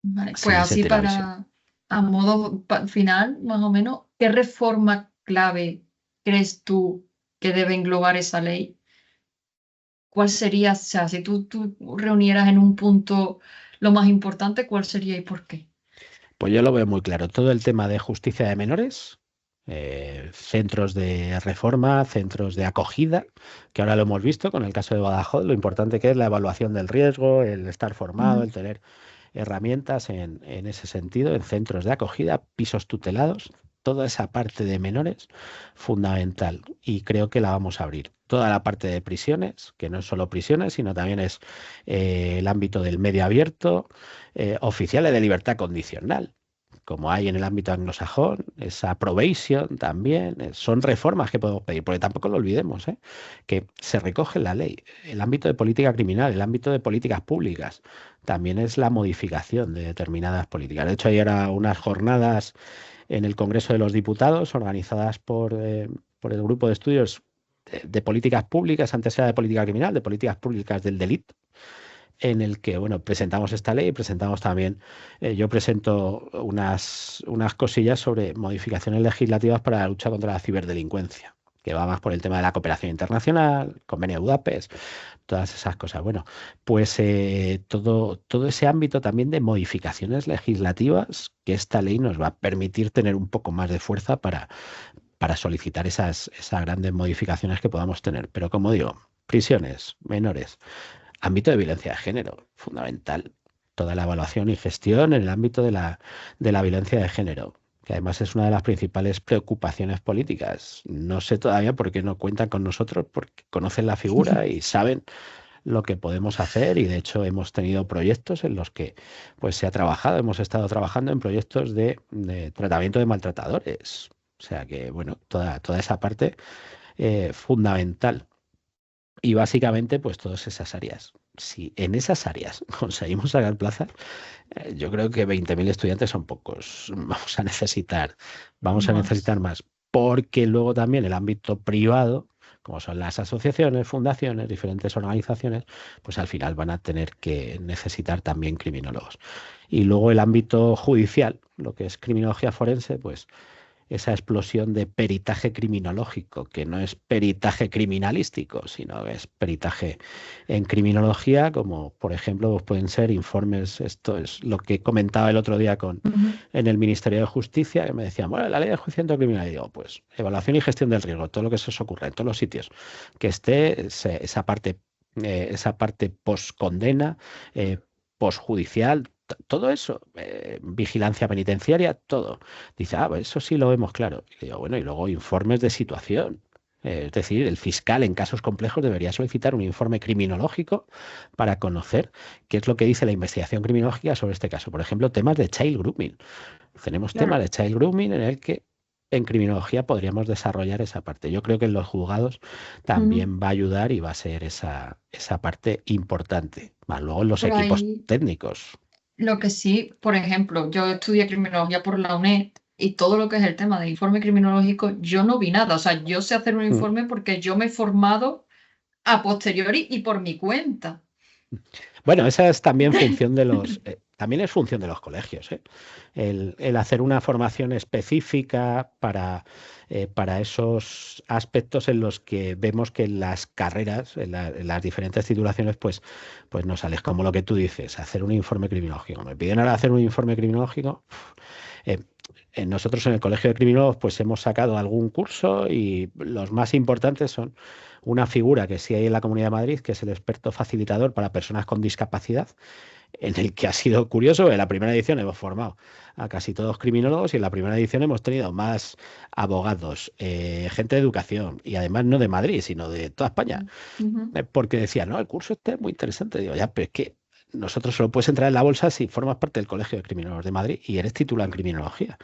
Vale, pues Sí, se así tiene la visión. a modo final, más o menos, ¿qué reforma clave crees tú que debe englobar esa ley? ¿Cuál sería, o sea, si tú reunieras en un punto lo más importante, cuál sería y por qué? Pues yo lo veo muy claro. Todo el tema de justicia de menores, centros de reforma, centros de acogida, que ahora lo hemos visto con el caso de Badajoz, lo importante que es la evaluación del riesgo, el estar formado, Ujú. el tener herramientas en ese sentido, en centros de acogida, pisos tutelados, toda esa parte de menores, fundamental. Y creo que la vamos a abrir. toda la parte de prisiones, que no es solo prisiones, sino también es el ámbito del medio abierto, oficiales de libertad condicional, como hay en el ámbito anglosajón, esa probation también, son reformas que podemos pedir, porque tampoco lo olvidemos, que se recoge en la ley. El ámbito de política criminal, el ámbito de políticas públicas, también es la modificación de determinadas políticas. De hecho, hay ahora unas jornadas en el Congreso de los Diputados organizadas por el Grupo de Estudios de Políticas Públicas, antes era de política criminal, de políticas públicas del delito, en el que, bueno, presentamos esta ley, presentamos también, yo presento unas cosillas sobre modificaciones legislativas para la lucha contra la ciberdelincuencia, que va más por el tema de la cooperación internacional, convenio de Budapest, todas esas cosas. Bueno, pues todo ese ámbito también de modificaciones legislativas que esta ley nos va a permitir tener un poco más de fuerza para solicitar esas grandes modificaciones que podamos tener. Pero como digo, prisiones, menores, ámbito de violencia de género, fundamental. Toda la evaluación y gestión en el ámbito de la violencia de género, que además es una de las principales preocupaciones políticas. No sé todavía por qué no cuentan con nosotros, porque conocen la figura y saben lo que podemos hacer, y de hecho hemos tenido proyectos en los que pues se ha trabajado, hemos estado trabajando en proyectos de tratamiento de maltratadores. O sea que, bueno, toda esa parte fundamental. Y básicamente, pues todas esas áreas. Si en esas áreas conseguimos sacar plazas, yo creo que 20.000 estudiantes son pocos. Vamos a necesitar más. Porque luego también el ámbito privado, como son las asociaciones, fundaciones, diferentes organizaciones, pues al final van a tener que necesitar también criminólogos. Y luego el ámbito judicial, lo que es criminología forense, pues esa explosión de peritaje criminológico, que no es peritaje criminalístico, sino es peritaje en criminología, como por ejemplo pues pueden ser informes. Esto es lo que comentaba el otro día en el Ministerio de Justicia, que me decían, bueno, la ley de enjuiciamiento criminal, y digo, pues evaluación y gestión del riesgo, todo lo que se os ocurra en todos los sitios, que esté esa parte post-condena, post-judicial, todo eso, vigilancia penitenciaria, todo. Dice, pues eso sí lo vemos claro. Y digo, bueno, y luego informes de situación. Es decir, el fiscal en casos complejos debería solicitar un informe criminológico para conocer qué es lo que dice la investigación criminológica sobre este caso. Por ejemplo, temas de child grooming. Tenemos temas de child grooming en el que en criminología podríamos desarrollar esa parte. Yo creo que en los juzgados también va a ayudar y va a ser esa parte importante. Más luego en los equipos técnicos. Lo que sí, por ejemplo, yo estudié criminología por la UNED y todo lo que es el tema de informe criminológico, yo no vi nada. O sea, yo sé hacer un informe porque yo me he formado a posteriori y por mi cuenta. Bueno, esa es también función de los... también es función de los colegios, el hacer una formación específica para esos aspectos en los que vemos que en las carreras, en las diferentes titulaciones, pues no sales, como lo que tú dices, hacer un informe criminológico. Me piden ahora hacer un informe criminológico. Nosotros en el Colegio de Criminólogos pues hemos sacado algún curso, y los más importantes son una figura que sí hay en la Comunidad de Madrid, que es el experto facilitador para personas con discapacidad, en el que ha sido curioso. En la primera edición hemos formado a casi todos criminólogos, y en la primera edición hemos tenido más abogados, gente de educación, y además no de Madrid, sino de toda España, porque decían, no, el curso este es muy interesante. Digo, ya, pero es que nosotros solo puedes entrar en la bolsa si formas parte del Colegio de Criminólogos de Madrid y eres titular en criminología,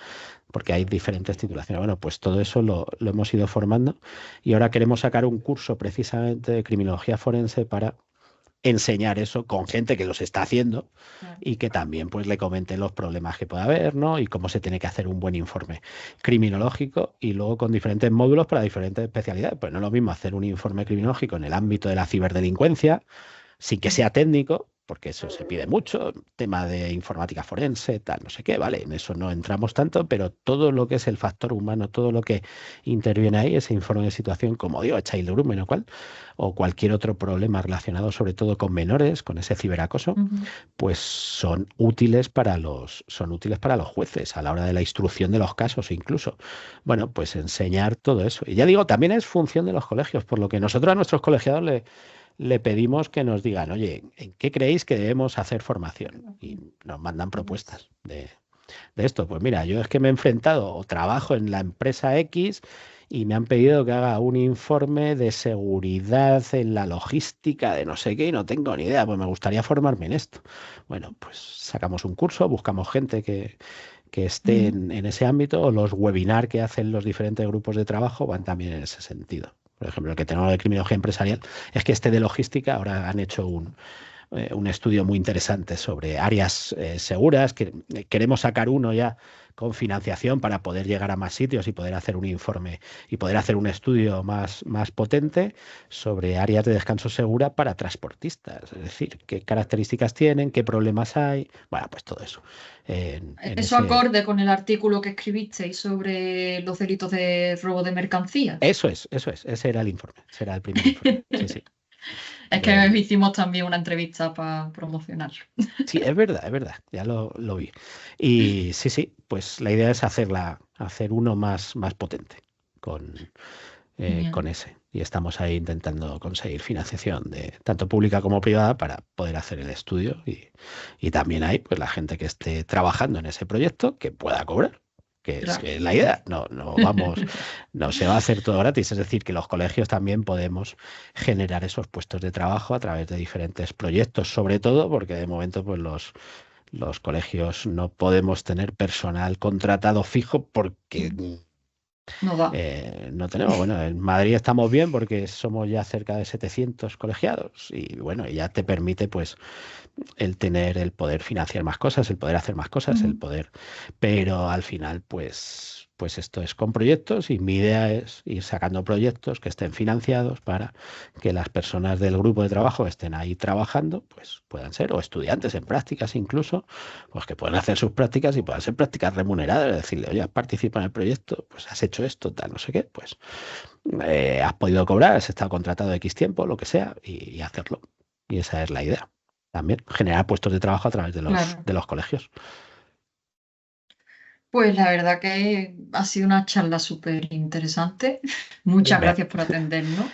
porque hay diferentes titulaciones. Bueno, pues todo eso lo hemos ido formando, y ahora queremos sacar un curso precisamente de criminología forense para enseñar eso con gente que los está haciendo, y que también pues le comenten los problemas que pueda haber, ¿no? Y cómo se tiene que hacer un buen informe criminológico, y luego con diferentes módulos para diferentes especialidades. Pues no es lo mismo hacer un informe criminológico en el ámbito de la ciberdelincuencia, sin que sea técnico, porque eso se pide mucho, tema de informática forense, tal, no sé qué, vale, en eso no entramos tanto, pero todo lo que es el factor humano, todo lo que interviene ahí, ese informe de situación, como digo, child grooming o cualquier otro problema relacionado sobre todo con menores, con ese ciberacoso, pues son útiles para los jueces a la hora de la instrucción de los casos incluso. Bueno, pues enseñar todo eso. Y ya digo, también es función de los colegios, por lo que nosotros a nuestros colegiados le pedimos que nos digan, oye, ¿en qué creéis que debemos hacer formación? Y nos mandan propuestas de esto. Pues mira, yo es que me he enfrentado o trabajo en la empresa X, y me han pedido que haga un informe de seguridad en la logística de no sé qué y no tengo ni idea, pues me gustaría formarme en esto. Bueno, pues sacamos un curso, buscamos gente que esté en ese ámbito, o los webinars que hacen los diferentes grupos de trabajo van también en ese sentido. Por ejemplo, el que tenemos de criminología empresarial es que de logística ahora han hecho un estudio muy interesante sobre áreas seguras, que queremos sacar uno ya con financiación para poder llegar a más sitios y poder hacer un informe y poder hacer un estudio más potente sobre áreas de descanso segura para transportistas. Es decir, qué características tienen, qué problemas hay. Bueno, pues todo eso. Eso acorde con el artículo que escribisteis sobre los delitos de robo de mercancías. Eso es. Ese era el informe. Ese era el primer informe. Sí. Es que hicimos también una entrevista para promocionar. Sí, es verdad, ya lo vi. Y sí, pues la idea es hacer uno más potente con ese. Y estamos ahí intentando conseguir financiación tanto pública como privada para poder hacer el estudio. Y también hay pues la gente que esté trabajando en ese proyecto que pueda cobrar. Que es la idea, no se va a hacer todo gratis, es decir, que los colegios también podemos generar esos puestos de trabajo a través de diferentes proyectos, sobre todo porque de momento pues los colegios no podemos tener personal contratado fijo porque no tenemos. Bueno, en Madrid estamos bien porque somos ya cerca de 700 colegiados y bueno, ya te permite pues el poder financiar más cosas, el poder hacer más cosas, el poder, pero al final pues esto es con proyectos y mi idea es ir sacando proyectos que estén financiados para que las personas del grupo de trabajo que estén ahí trabajando pues puedan ser, o estudiantes en prácticas incluso, pues que puedan hacer sus prácticas y puedan ser prácticas remuneradas, es decirle, oye, participa en el proyecto, pues has hecho esto, tal, no sé qué, pues has podido cobrar, has estado contratado X tiempo, lo que sea, y hacerlo. Y esa es la idea. También generar puestos de trabajo a través de los colegios. Pues la verdad que ha sido una charla súper interesante. Muchas gracias por atendernos.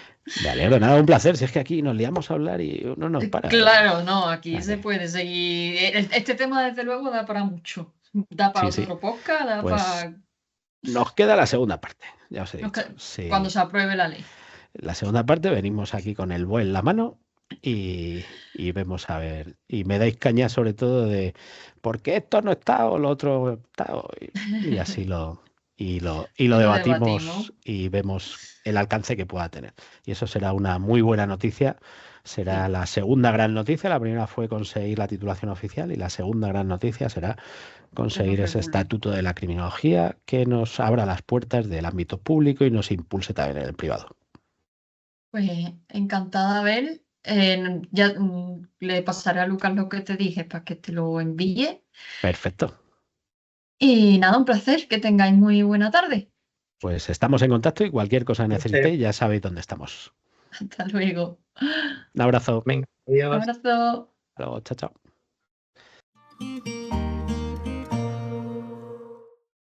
Me alegro, nada, un placer. Si es que aquí nos liamos a hablar y uno nos para. Claro, no, aquí se puede seguir. Este tema, desde luego, da para mucho. Da para otro podcast, da para... Nos queda la segunda parte, ya os he dicho. Cuando se apruebe la ley. La segunda parte, venimos aquí con el BOE en la mano y vemos a ver. Y me dais caña sobre todo de por qué esto no está o lo otro está. Y así lo debatimos y vemos el alcance que pueda tener. Y eso será una muy buena noticia. Será la segunda gran noticia. La primera fue conseguir la titulación oficial y la segunda gran noticia será conseguir ese estatuto de la criminología que nos abra las puertas del ámbito público y nos impulse también en el privado. Pues encantada, Abel. Ya le pasaré a Lucas lo que te dije para que te lo envíe. Perfecto. Y nada, un placer, que tengáis muy buena tarde. Pues estamos en contacto y cualquier cosa que necesitéis ya sabéis dónde estamos. Hasta luego. Un abrazo. Venga, adiós. Un abrazo. Hasta luego, chao.